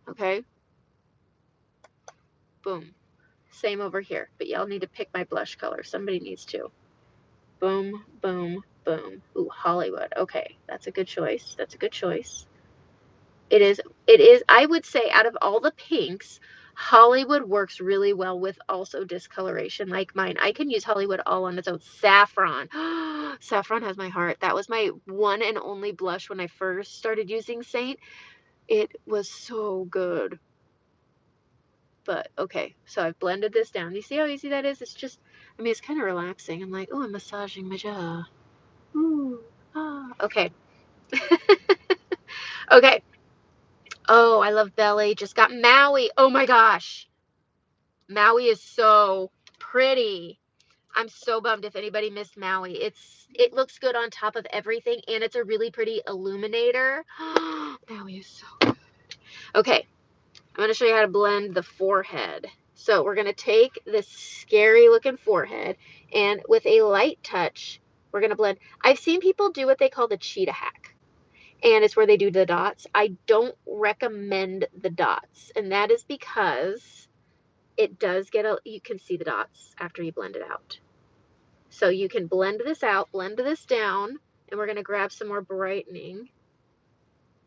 Okay? Boom. Same over here, but y'all need to pick my blush color. Somebody needs to. Boom, boom, boom. Ooh, Hollywood. Okay, that's a good choice. That's a good choice. It is, I would say, out of all the pinks, Hollywood works really well with also discoloration like mine. I can use Hollywood all on its own. Saffron. Saffron has my heart. That was my one and only blush when I first started using Saint. It was so good. But okay, so I've blended this down. You see how easy that is? It's just, I mean, it's kind of relaxing. I'm like, oh, I'm massaging my jaw. Ooh, ah. Okay. Okay. Oh, I love Belly. Just got Maui. Oh my gosh. Maui is so pretty. I'm so bummed if anybody missed Maui. It looks good on top of everything, and it's a really pretty illuminator. Maui is so good. Okay, I'm going to show you how to blend the forehead. So we're going to take this scary looking forehead, and with a light touch, we're going to blend. I've seen people do what they call the cheetah hack, and it's where they do the dots. I don't recommend the dots, and that is because it does get you can see the dots after you blend it out. So you can blend this out, blend this down, and we're going to grab some more brightening,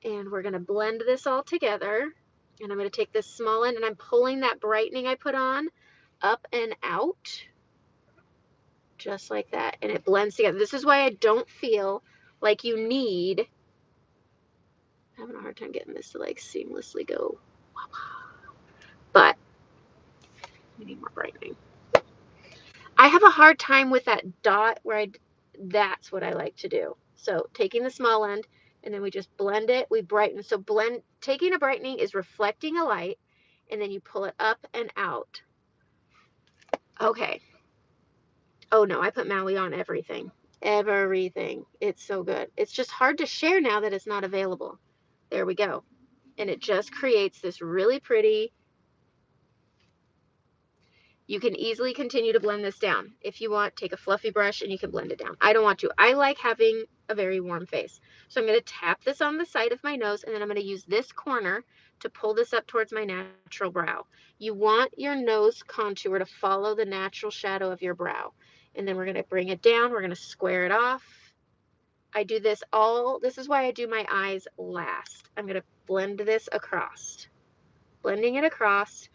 and we're going to blend this all together. And I'm going to take this small end, and I'm pulling that brightening I put on up and out, just like that, and it blends together. This is why I don't feel like you need, I'm having a hard time getting this to like seamlessly go, but we need more brightening. I have a hard time with that dot where that's what I like to do. So taking the small end, and then we just blend it, we brighten. So taking a brightening is reflecting a light, and then you pull it up and out. Okay. Oh no, I put Maui on everything. Everything. It's so good. It's just hard to share now that it's not available. There we go. And it just creates this really pretty. You can easily continue to blend this down. If you want, take a fluffy brush and you can blend it down. I don't want to. I like having a very warm face. So I'm going to tap this on the side of my nose, and then I'm going to use this corner to pull this up towards my natural brow. You want your nose contour to follow the natural shadow of your brow. And then we're going to bring it down. We're going to square it off. I do this this is why I do my eyes last. I'm going to blend this across. Blending it across.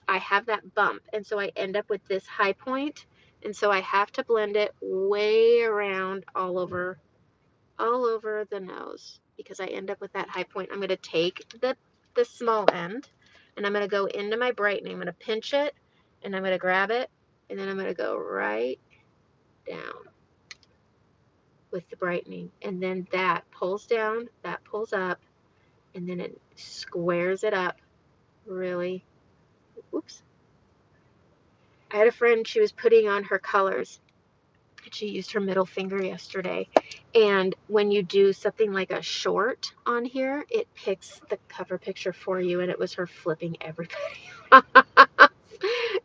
I have that bump, and so I end up with this high point, and so I have to blend it way around all over the nose because I end up with that high point. I'm going to take the small end, and I'm going to go into my brightening. I'm going to pinch it, and I'm going to grab it, and then I'm going to go right down. with the brightening. And then that pulls down, that pulls up, and then it squares it up really. Oops. I had a friend, she was putting on her colors. She used her middle finger yesterday. And when you do something like a short on here, it picks the cover picture for you. And it was her flipping everybody.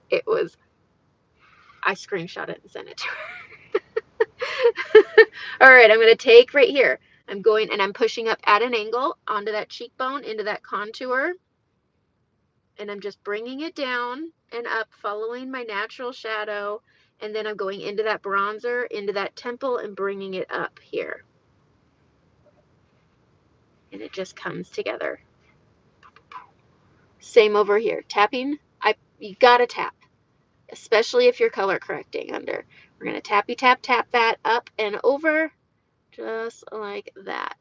It was, I screenshot it and sent it to her. All right, I'm going to take right here. I'm going and I'm pushing up at an angle onto that cheekbone, into that contour. And I'm just bringing it down and up, following my natural shadow. And then I'm going into that bronzer, into that temple, and bringing it up here. And it just comes together. Same over here. Tapping, you gotta tap, especially if you're color correcting under. We're gonna tappy tap tap that up and over, just like that.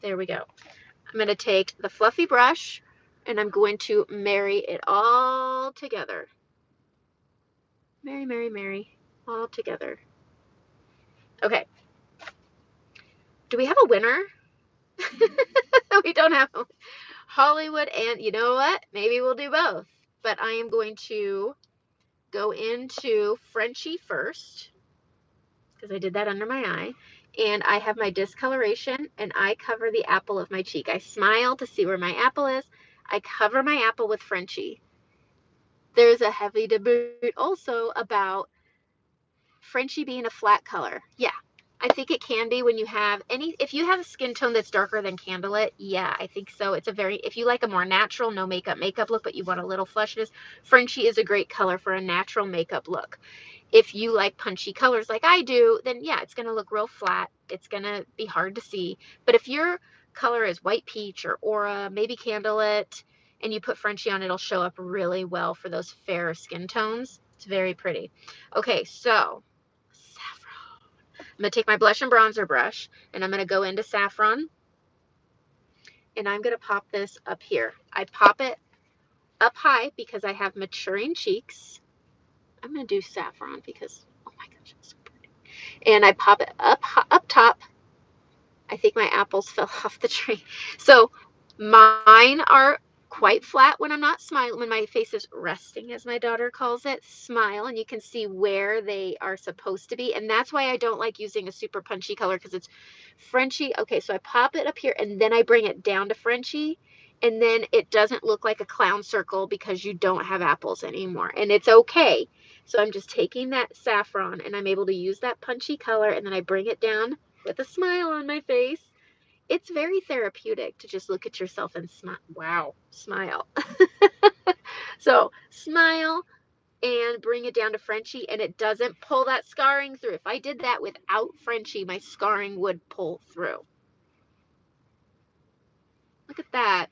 There we go. I'm gonna take the fluffy brush and I'm going to marry it all together. Marry, marry, marry, all together. Okay. Do we have a winner? We don't have a Hollywood, and you know what? Maybe we'll do both. But I am going to go into Frenchie first because I did that under my eye. And I have my discoloration and I cover the apple of my cheek. I smile to see where my apple is. I cover my apple with Frenchie. There's a heavy debate also about Frenchie being a flat color. Yeah, I think it can be when you have if you have a skin tone that's darker than Candlelit, yeah, I think so. It's if you like a more natural, no makeup look, but you want a little flushness, Frenchie is a great color for a natural makeup look. If you like punchy colors like I do, then yeah, it's going to look real flat. It's going to be hard to see. But if your color is white peach or aura, maybe Candlelit, and you put Frenchie on, it'll show up really well for those fair skin tones. It's very pretty. Okay, so saffron. I'm going to take my blush and bronzer brush, and I'm going to go into saffron, and I'm going to pop this up here. I pop it up high because I have maturing cheeks. I'm going to do saffron because, oh my gosh, it's so pretty. And I pop it up top. I think my apples fell off the tree. So mine are quite flat when I'm not smiling, when my face is resting, as my daughter calls it, smile, and you can see where they are supposed to be. And that's why I don't like using a super punchy color, because it's Frenchie. Okay, so I pop it up here and then I bring it down to Frenchie, and then it doesn't look like a clown circle because you don't have apples anymore. And it's okay. So I'm just taking that saffron and I'm able to use that punchy color, and then I bring it down with a smile on my face. It's very therapeutic to just look at yourself and smile. Wow, smile. So smile and bring it down to Frenchie, and it doesn't pull that scarring through. If I did that without Frenchie, my scarring would pull through. Look at that.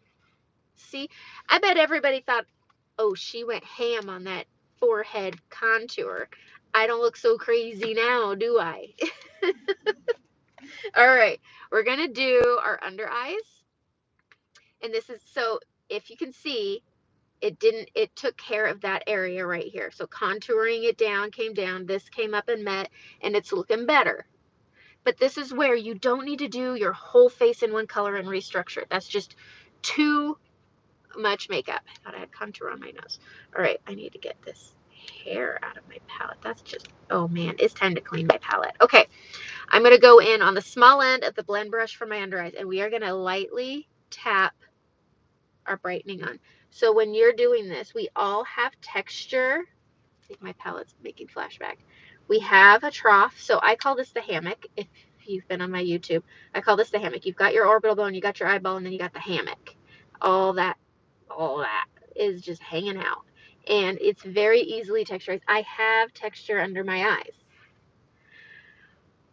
See, I bet everybody thought, oh, she went ham on that forehead contour. I don't look so crazy now, do I? All right, we're going to do our under eyes. And this is, so if you can see, it took care of that area right here. So contouring it down, came down, this came up and met, and it's looking better. But this is where you don't need to do your whole face in one color and restructure it. That's just too much makeup. I thought I had contour on my nose. All right, I need to get this hair out of my palette. That's just, oh man, it's time to clean my palette. Okay, I'm going to go in on the small end of the blend brush for my under eyes, and we are going to lightly tap our brightening on. So when you're doing this, we all have texture. I think my palette's making flashback. We have a trough. So I call this the hammock. If you've been on my YouTube, I call this the hammock. You've got your orbital bone, you got your eyeball, and then you got the hammock. All that is just hanging out. And it's very easily texturized. I have texture under my eyes.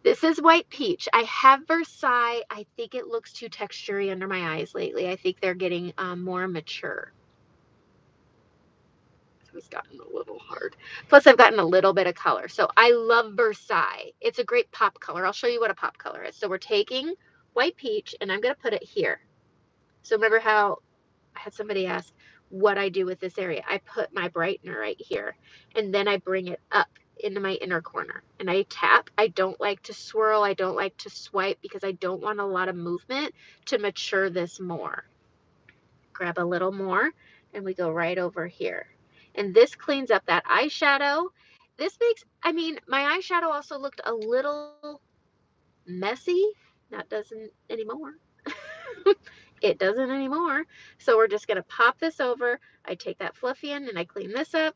This is white peach. I have Versailles. I think it looks too textury under my eyes lately. I think they're getting more mature. So it's gotten a little hard. Plus, I've gotten a little bit of color. So I love Versailles. It's a great pop color. I'll show you what a pop color is. So we're taking white peach, and I'm going to put it here. So remember how I had somebody ask what I do with this area. I put my brightener right here, and then I bring it up into my inner corner. And I tap. I don't like to swirl. I don't like to swipe because I don't want a lot of movement to mature this more. Grab a little more and we go right over here. And this cleans up that eyeshadow. This makes, I mean, my eyeshadow also looked a little messy. That doesn't anymore. It doesn't anymore. So we're just going to pop this over. I take that fluffy end and I clean this up.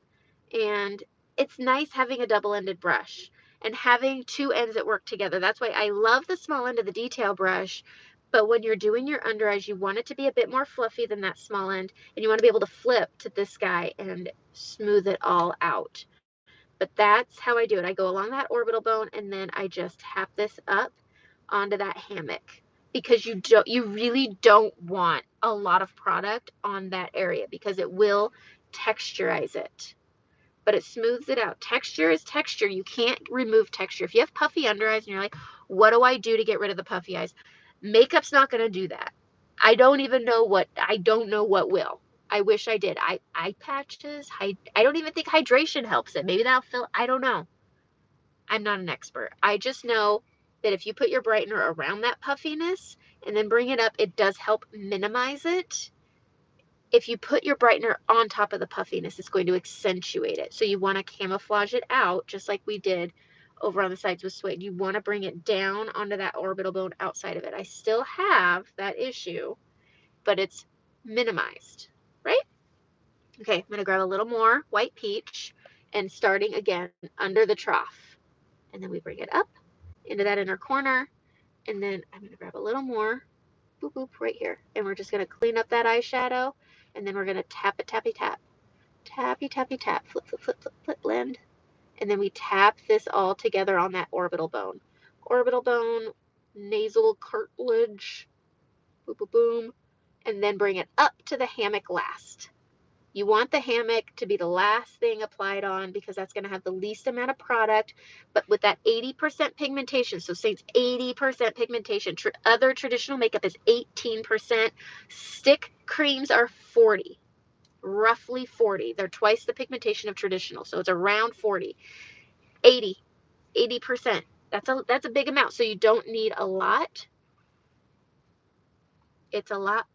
And it's nice having a double-ended brush and having two ends that work together. That's why I love the small end of the detail brush. But when you're doing your under eyes, you want it to be a bit more fluffy than that small end. And you want to be able to flip to this guy and smooth it all out. But that's how I do it. I go along that orbital bone and then I just tap this up onto that hammock, because you really don't want a lot of product on that area because it will texturize it. But it smooths it out. Texture is texture. You can't remove texture. If you have puffy under eyes and you're like, what do I do to get rid of the puffy eyes? Makeup's not going to do that. I don't know what will. I wish I did. Eye patches, I don't even think hydration helps it. Maybe that'll fill, I don't know. I'm not an expert. I just know that if you put your brightener around that puffiness and then bring it up, it does help minimize it. If you put your brightener on top of the puffiness, it's going to accentuate it. So you want to camouflage it out, just like we did over on the sides with suede. You want to bring it down onto that orbital bone outside of it. I still have that issue, but it's minimized, right? Okay, I'm going to grab a little more white peach and starting again under the trough. And then we bring it up into that inner corner. And then I'm going to grab a little more, boop, boop, right here. And we're just going to clean up that eyeshadow. And then we're going to tap it, tappy, tap. Tappy, tappy, tap. Flip, flip, flip, flip, flip, blend. And then we tap this all together on that orbital bone. Orbital bone, nasal cartilage, boop, boop, boom. And then bring it up to the hammock last. You want the hammock to be the last thing applied on because that's going to have the least amount of product, but with that 80% pigmentation. So say it's 80% pigmentation. Other traditional makeup is 18%. Stick creams are 40, roughly 40. They're twice the pigmentation of traditional. So it's around 40, 80%. That's a big amount. So you don't need a lot. It's a lot.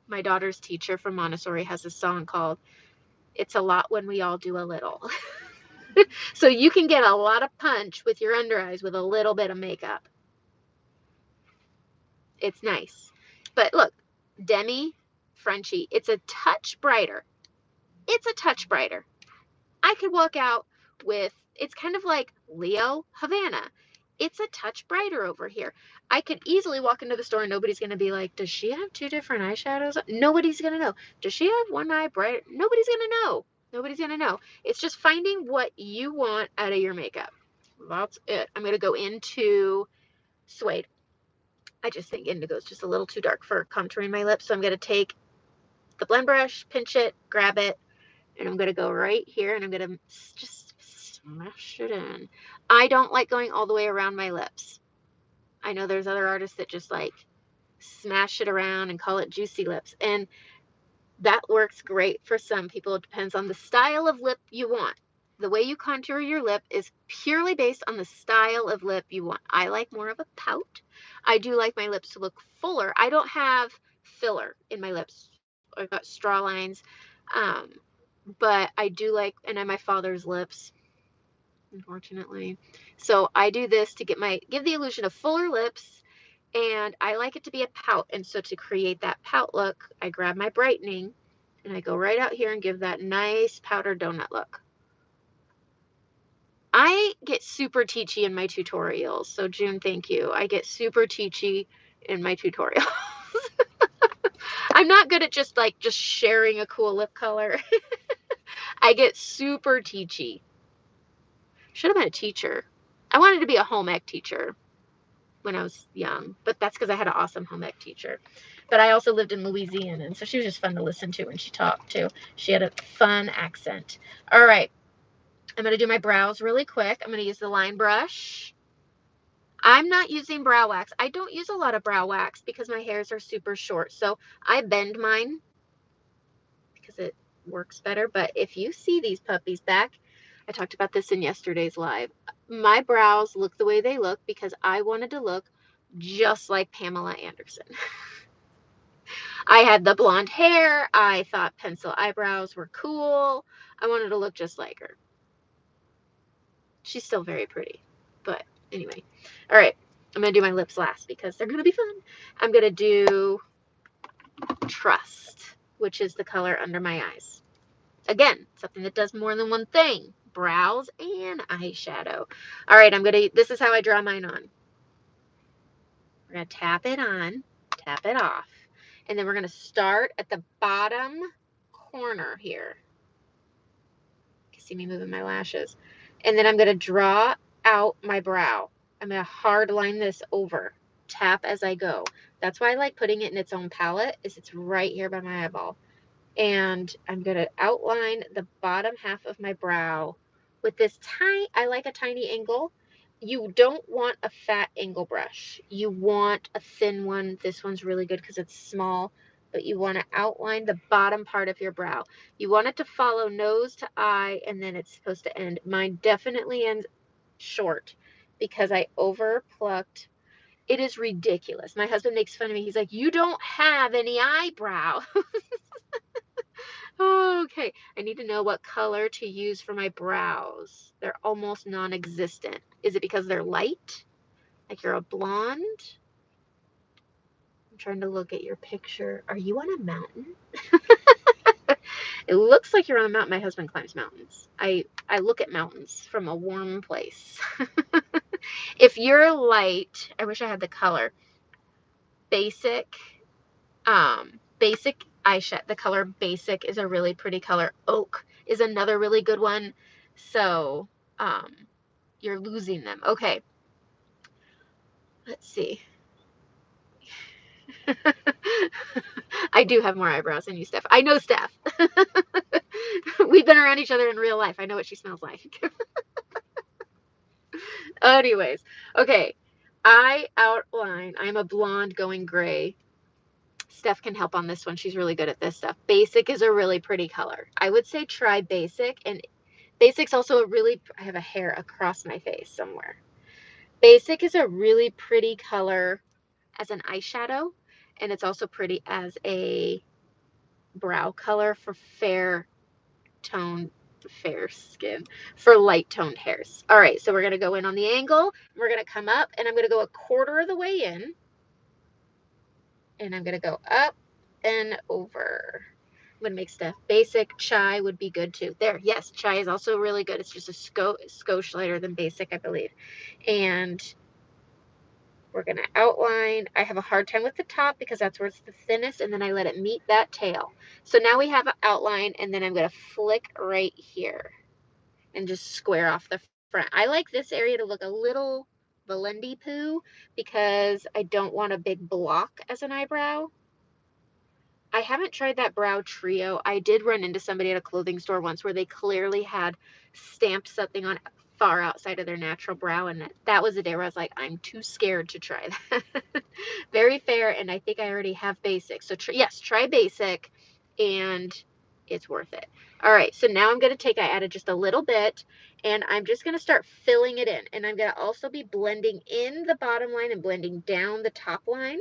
My daughter's teacher from Montessori has a song called "It's a Lot When We All Do a Little." So you can get a lot of punch with your under eyes with a little bit of makeup. It's nice. But look, Demi Frenchie, it's a touch brighter. It's a touch brighter. I could walk out with, it's kind of like Leo Havana. It's a touch brighter over here. I could easily walk into the store and nobody's going to be like, does she have two different eyeshadows? Nobody's going to know. Does she have one eye bright? Nobody's going to know. Nobody's going to know. It's just finding what you want out of your makeup. That's it. I'm going to go into suede. I just think indigo is just a little too dark for contouring my lips. So I'm going to take the blend brush, pinch it, grab it, and I'm going to go right here and I'm going to just smash it in. I don't like going all the way around my lips. I know there's other artists that just like smash it around and call it juicy lips. And that works great for some people. It depends on the style of lip you want. The way you contour your lip is purely based on the style of lip you want. I like more of a pout. I do like my lips to look fuller. I don't have filler in my lips. I've got straw lines. But I do like, and I have my father's lips, unfortunately. So I do this to give the illusion of fuller lips, and I like it to be a pout. And so to create that pout look, I grab my brightening and I go right out here and give that nice powdered donut look. I get super teachy in my tutorials. So June, thank you. I get super teachy in my tutorials. I'm not good at just sharing a cool lip color. I get super teachy. Should have been a teacher. I wanted to be a home ec teacher when I was young, but that's because I had an awesome home ec teacher. But I also lived in Louisiana, and so she was just fun to listen to when she talked too. She had a fun accent. All right, I'm going to do my brows really quick. I'm going to use the line brush. I'm not using brow wax. I don't use a lot of brow wax because my hairs are super short, so I bend mine because it works better. But if you see these puppies back, I talked about this in yesterday's live. My brows look the way they look because I wanted to look just like Pamela Anderson. I had the blonde hair. I thought pencil eyebrows were cool. I wanted to look just like her. She's still very pretty. But anyway. All right. I'm going to do my lips last because they're going to be fun. I'm going to do Trust, which is the color under my eyes. Again, something that does more than one thing. Brows and eyeshadow. All right, this is how I draw mine on. We're going to tap it on, tap it off, and then we're going to start at the bottom corner here. You can see me moving my lashes. And then I'm going to draw out my brow. I'm going to hard line this over. Tap as I go. That's why I like putting it in its own palette, is it's right here by my eyeball. And I'm going to outline the bottom half of my brow with this I like a tiny angle. You don't want a fat angle brush. You want a thin one. This one's really good because it's small, but you want to outline the bottom part of your brow. You want it to follow nose to eye, and then it's supposed to end. Mine definitely ends short because I over plucked. It is ridiculous. My husband makes fun of me. He's like, you don't have any eyebrow. Okay, I need to know what color to use for my brows. They're almost non-existent. Is it because they're light? Like you're a blonde? I'm trying to look at your picture. Are you on a mountain? It looks like you're on a mountain. My husband climbs mountains. I look at mountains from a warm place. If you're light, I wish I had the color. Basic eyeshadow, the color Basic is a really pretty color. Oak is another really good one. So you're losing them. Okay, let's see. I do have more eyebrows than you, Steph. I know Steph. We've been around each other in real life. I know what she smells like. Anyways, okay, I outline. I'm a blonde going gray. Steph can help on this one. She's really good at this stuff. Basic is a really pretty color. I would say try Basic. And Basic's also I have a hair across my face somewhere. Basic is a really pretty color as an eyeshadow. And it's also pretty as a brow color for fair skin, for light toned hairs. All right, so we're going to go in on the angle. We're going to come up, and I'm going to go a quarter of the way in. And I'm going to go up and over. I'm going to make stuff. Basic chai would be good too. There, yes, chai is also really good. It's just a skosh lighter than Basic, I believe. And we're going to outline. I have a hard time with the top because that's where it's the thinnest, and then I let it meet that tail. So now we have an outline, and then I'm going to flick right here and just square off the front. I like this area to look a little blendy poo because I don't want a big block as an eyebrow. I haven't tried that brow trio. I did run into somebody at a clothing store once where they clearly had stamped something on far outside of their natural brow, and that was the day where I was like, I'm too scared to try that. Very fair, and I think I already have Basic. So yes, try Basic, and it's worth it. All right, so now I'm going to I added just a little bit, and I'm just going to start filling it in, and I'm going to also be blending in the bottom line and blending down the top line.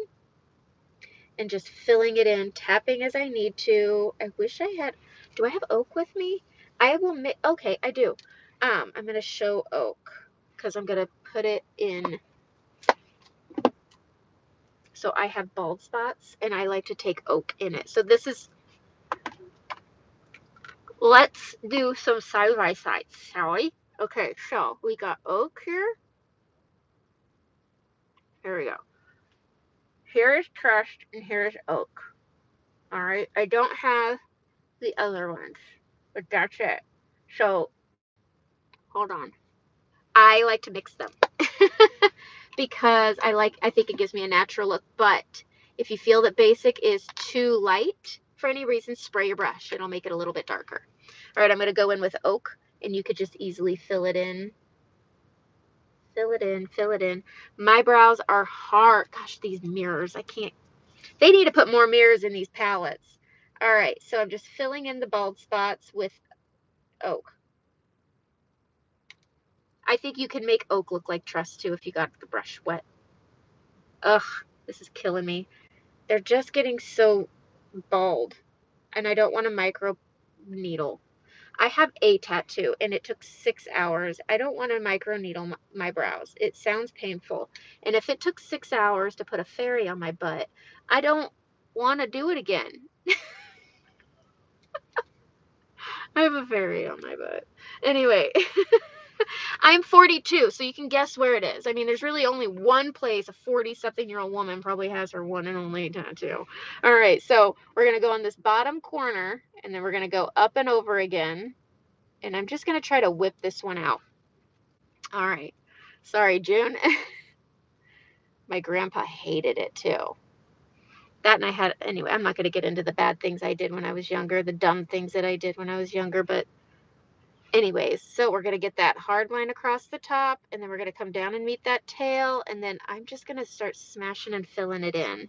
And just filling it in, tapping as I need to. I wish I had, do I have oak with me? I will make, okay, I do. I'm going to show oak because I'm going to put it in. So I have bald spots and I like to take oak in it. So this is, let's do some side by sides, shall we? Okay, so we got oak here. Here we go. Here is Trust and here is oak. All right, I don't have the other ones, but that's it. So hold on. I like to mix them because I think it gives me a natural look. But if you feel that Basic is too light for any reason, spray your brush. It'll make it a little bit darker. All right, I'm going to go in with oak, and you could just easily fill it in. Fill it in, fill it in. My brows are hard. Gosh, these mirrors, I can't. They need to put more mirrors in these palettes. All right, so I'm just filling in the bald spots with oak. I think you can make oak look like trust too if you got the brush wet. Ugh, this is killing me. They're just getting so bald, and I don't want a micro needle. I have a tattoo, and it took 6 hours. I don't want to micro needle my brows. It sounds painful. And if it took 6 hours to put a fairy on my butt, I don't want to do it again. I have a fairy on my butt. Anyway, I'm 42, so you can guess where it is. I mean, there's really only one place a 40-something-year-old woman probably has her one and only tattoo. All right, so we're going to go on this bottom corner, and then we're going to go up and over again. And I'm just going to try to whip this one out. All right. Sorry, June. My grandpa hated it too. That and I had, anyway, I'm not going to get into the bad things I did when I was younger, the dumb things that I did when I was younger, but anyways, so we're going to get that hard line across the top, and then we're going to come down and meet that tail, and then I'm just going to start smashing and filling it in.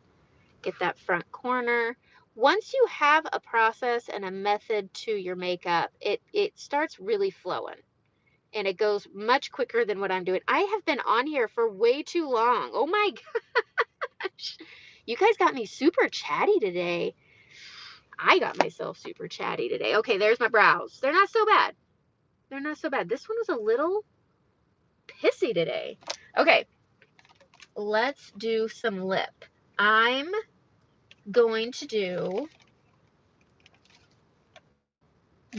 Get that front corner. Once you have a process and a method to your makeup, it starts really flowing, and it goes much quicker than what I'm doing. I have been on here for way too long. Oh my gosh. You guys got me super chatty today. I got myself super chatty today. Okay, there's my brows. They're not so bad. They're not so bad. This one was a little pissy today. Okay, let's do some lip. I'm going to do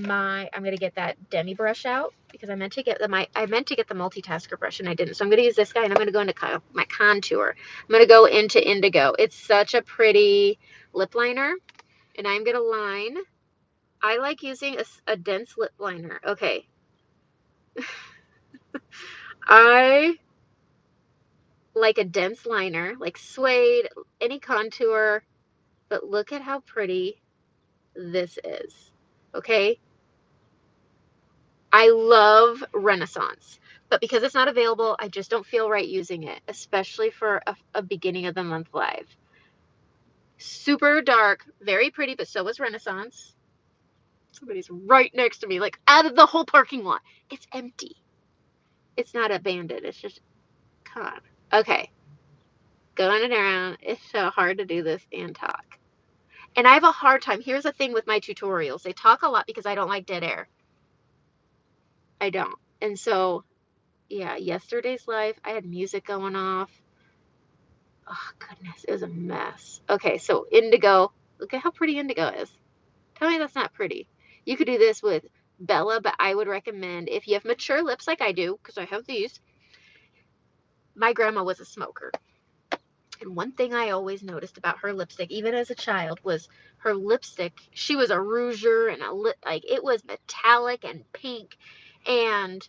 I'm going to get that demi brush out because I meant to get the multitasker brush and I didn't. So I'm going to use this guy and I'm going to go into my contour. I'm going to go into Indigo. It's such a pretty lip liner, and I'm going to line. I like using a dense lip liner. Okay. I like a dense liner, like suede, any contour, but look at how pretty this is. Okay. I love Renaissance, but because it's not available, I just don't feel right using it, especially for a beginning of the month live. Super dark, very pretty, but so was Renaissance. Somebody's right next to me, like out of the whole parking lot. It's empty. It's not abandoned. It's just, come on. Okay. Going it around. It's so hard to do this and talk. And I have a hard time. Here's the thing with my tutorials. They talk a lot because I don't like dead air. I don't. And so, yeah, yesterday's live, I had music going off. Oh, goodness. It was a mess. Okay, so Indigo. Look at how pretty Indigo is. Tell me that's not pretty. You could do this with Bella, but I would recommend, if you have mature lips like I do, because I have these. My grandma was a smoker. And one thing I always noticed about her lipstick, even as a child, was her lipstick. She was a rouger and like it was metallic and pink, and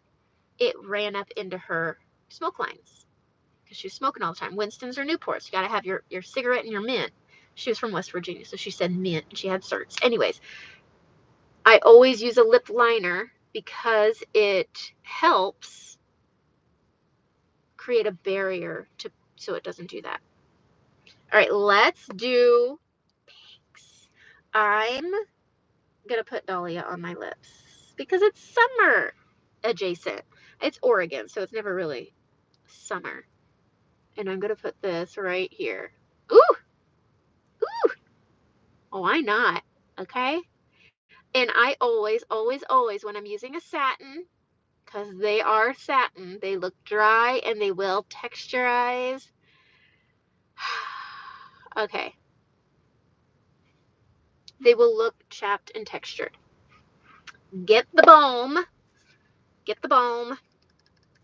it ran up into her smoke lines because she was smoking all the time. Winston's or Newports. You got to have your cigarette and your mint. She was from West Virginia, so she said mint, and she had certs. Anyways, I always use a lip liner because it helps create a barrier so it doesn't do that. All right, let's do pinks. I'm going to put Dahlia on my lips because it's summer adjacent. It's Oregon, so it's never really summer. And I'm going to put this right here. Ooh! Ooh! Oh, why not? Okay? And I always, always, always, when I'm using a satin, because they are satin, they look dry and they will texturize. Okay. They will look chapped and textured. Get the balm,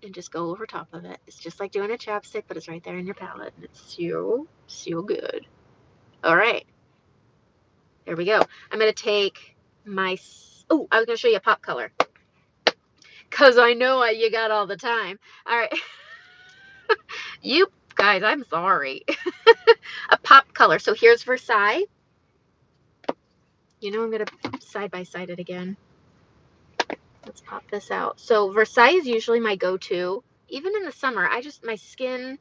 and just go over top of it. It's just like doing a chapstick, but it's right there in your palette, and it's so good. All right. There we go. I'm going to take my, oh, I was going to show you a pop color, because I know you got all the time. All right. You guys, I'm sorry. A pop color. So here's Versailles. You know, I'm going to side by side it again. Let's pop this out. So Versailles is usually my go-to. Even in the summer, my skin,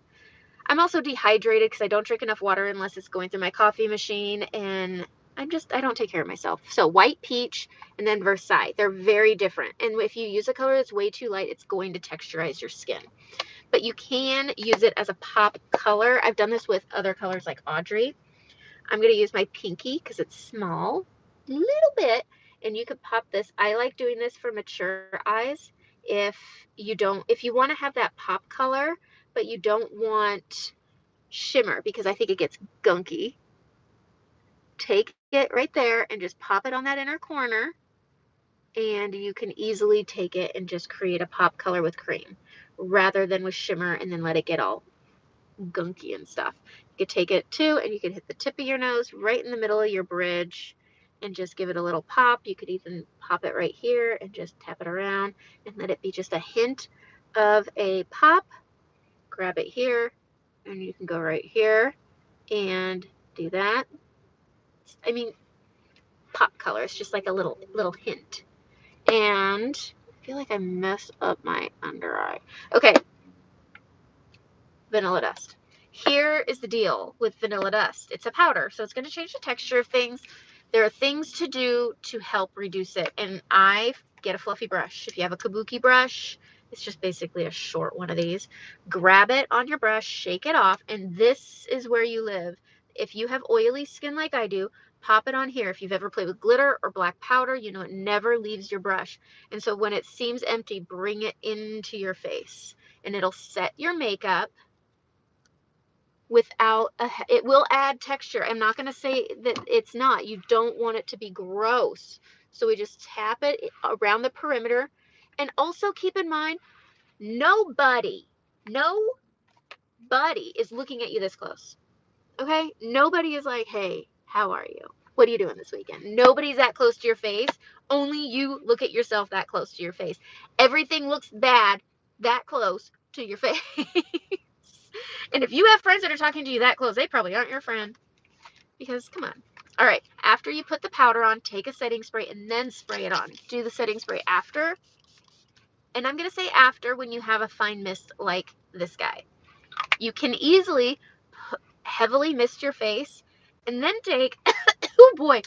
I'm also dehydrated because I don't drink enough water unless it's going through my coffee machine. And I don't take care of myself. So white peach and then Versailles. They're very different. And if you use a color that's way too light, it's going to texturize your skin. But you can use it as a pop color. I've done this with other colors like Audrey. I'm going to use my pinky because it's small, a little bit, and you could pop this. I like doing this for mature eyes. If you want to have that pop color, but you don't want shimmer because I think it gets gunky, take it right there and just pop it on that inner corner, and you can easily take it and just create a pop color with cream rather than with shimmer and then let it get all gunky and stuff. You could take it too and you could hit the tip of your nose right in the middle of your bridge and just give it a little pop. You could even pop it right here and just tap it around and let it be just a hint of a pop. Grab it here and you can go right here and do that. I mean, pop color. It's just like a little hint. And I feel like I messed up my under eye. Okay, vanilla dust. Here is the deal with vanilla dust. It's a powder, so it's going to change the texture of things. There are things to do to help reduce it. And I get a fluffy brush. If you have a kabuki brush, it's just basically a short one of these. Grab it on your brush, shake it off, and this is where you live. If you have oily skin like I do, pop it on here. If you've ever played with glitter or black powder, you know it never leaves your brush. And so when it seems empty, bring it into your face and it'll set your makeup without it will add texture. I'm not going to say that it's not. You don't want it to be gross. So we just tap it around the perimeter. And also keep in mind, nobody is looking at you this close. Okay? Nobody is like, hey, how are you? What are you doing this weekend? Nobody's that close to your face. Only you look at yourself that close to your face. Everything looks bad that close to your face. And if you have friends that are talking to you that close, they probably aren't your friend. Because, come on. All right, after you put the powder on, take a setting spray and then spray it on. Do the setting spray after. And I'm going to say after when you have a fine mist like this guy. You can easily heavily mist your face and then take, oh boy,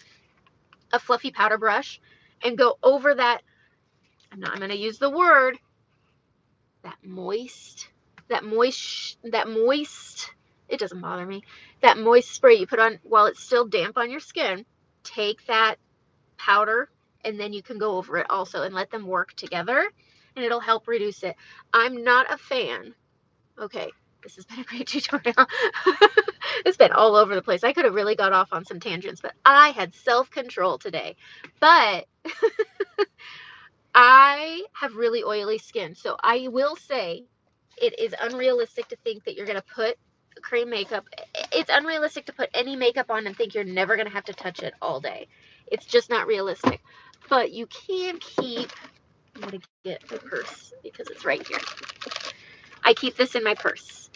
a fluffy powder brush and go over that. I'm going to use the word, that moist, it doesn't bother me, that moist spray you put on while it's still damp on your skin. Take that powder and then you can go over it also and let them work together and it'll help reduce it. I'm not a fan. Okay, this has been a great tutorial. It's been all over the place. I could have really got off on some tangents, but I had self-control today. But I have really oily skin, so I will say it is unrealistic to think that you're going to put cream makeup. It's unrealistic to put any makeup on and think you're never going to have to touch it all day. It's just not realistic. But you can keep, I'm going to get my purse because it's right here. I keep this in my purse.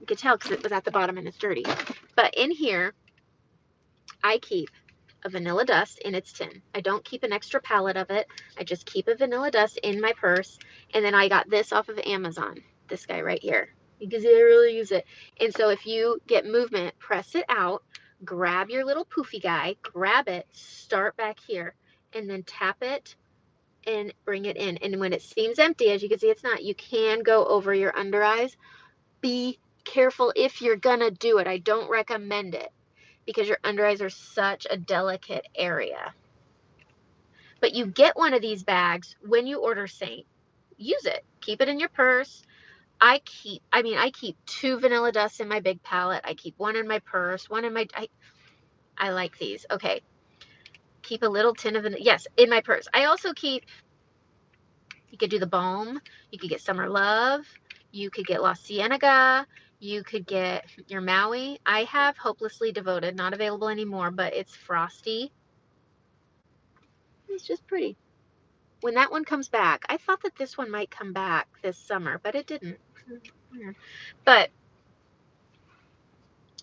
You can tell because it was at the bottom and it's dirty. But in here, I keep a vanilla dust in its tin. I don't keep an extra palette of it. I just keep a vanilla dust in my purse. And then I got this off of Amazon. This guy right here. Because I really use it. And so if you get movement, press it out. Grab your little poofy guy. Grab it. Start back here. And then tap it and bring it in. And when it seems empty, as you can see it's not, you can go over your under eyes. Be careful if you're gonna do it. I don't recommend it because your under eyes are such a delicate area. But you get one of these bags when you order Saint. Use it. Keep it in your purse. I keep 2 vanilla dusts in my big palette. I keep one in my purse, one in my, I like these. Okay. Keep a little tin of, yes, in my purse. I also keep, you could do the Balm. You could get Summer Love. You could get La Cienega. You could get your Maui. I have Hopelessly Devoted, not available anymore, but it's frosty. It's just pretty. When that one comes back, I thought that this one might come back this summer, but it didn't. But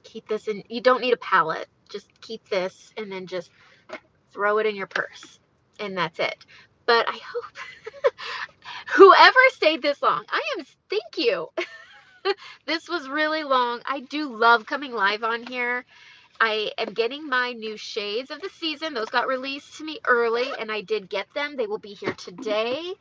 keep this in. You don't need a palette. Just keep this and then just throw it in your purse. And that's it. But I hope whoever stayed this long, thank you. This was really long. I do love coming live on here. I am getting my new shades of the season. Those got released to me early, and I did get them. They will be here today,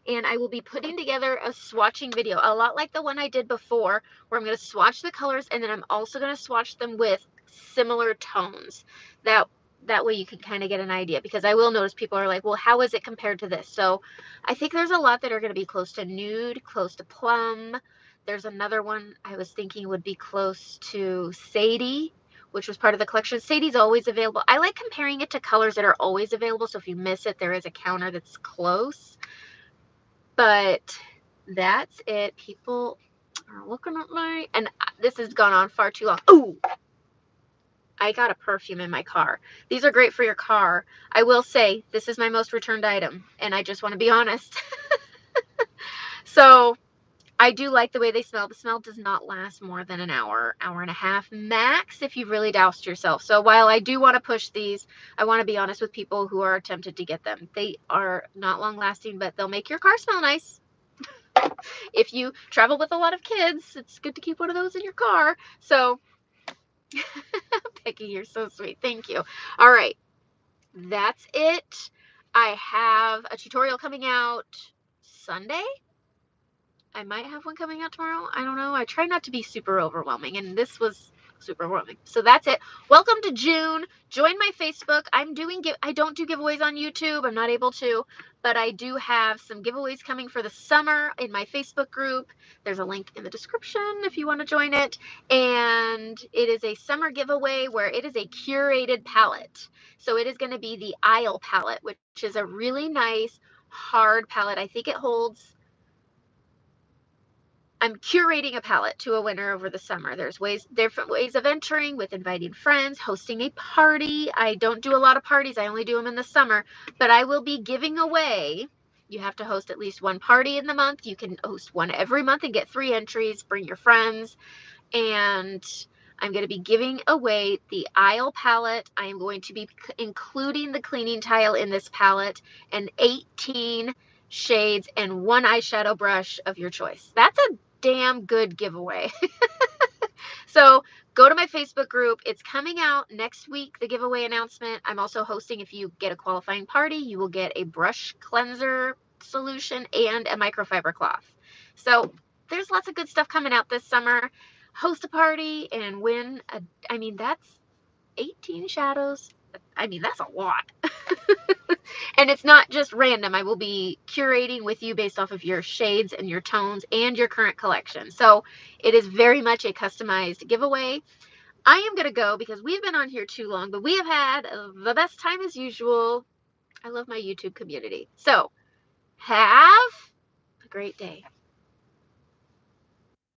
and I will be putting together a swatching video, a lot like the one I did before, where I'm going to swatch the colors, and then I'm also going to swatch them with similar tones. That way you can kind of get an idea, because I will notice people are like, well, how is it compared to this? So I think there's a lot that are going to be close to nude, close to plum. There's another one I was thinking would be close to Sadie, which was part of the collection. Sadie's always available. I like comparing it to colors that are always available, so if you miss it, there is a counter that's close. But that's it. People are looking at me, and this has gone on far too long. Ooh, I got a perfume in my car. These are great for your car. I will say, this is my most returned item, and I just want to be honest. So I do like the way they smell. The smell does not last more than an hour, hour and a half max if you've really doused yourself. So while I do want to push these, I want to be honest with people who are tempted to get them. They are not long lasting, but they'll make your car smell nice. If you travel with a lot of kids, it's good to keep one of those in your car. So, Becky, you're so sweet. Thank you. All right, that's it. I have a tutorial coming out Sunday. I might have one coming out tomorrow. I don't know. I try not to be super overwhelming, and this was super overwhelming. So that's it. Welcome to June. Join my Facebook. I don't do giveaways on YouTube. I'm not able to, but I do have some giveaways coming for the summer in my Facebook group. There's a link in the description if you want to join it. And it is a summer giveaway where it is a curated palette. So it is going to be the Isle palette, which is a really nice hard palette. I think it holds, I'm curating a palette to a winner over the summer. There's different ways of entering, with inviting friends, hosting a party. I don't do a lot of parties. I only do them in the summer, but I will be giving away. You have to host at least one party in the month. You can host one every month and get 3 entries. Bring your friends. And I'm going to be giving away the Isle palette. I am going to be including the cleaning tile in this palette, and 18 shades and 1 eyeshadow brush of your choice. That's a damn good giveaway. So go to my Facebook group. It's coming out next week, the giveaway announcement. I'm also hosting, if you get a qualifying party, you will get a brush cleanser solution and a microfiber cloth. So there's lots of good stuff coming out this summer. Host a party and win I mean, that's 18 shadows. I mean, that's a lot. And it's not just random. I will be curating with you based off of your shades and your tones and your current collection. So it is very much a customized giveaway. I am going to go because we've been on here too long, but we have had the best time as usual. I love my YouTube community. So have a great day.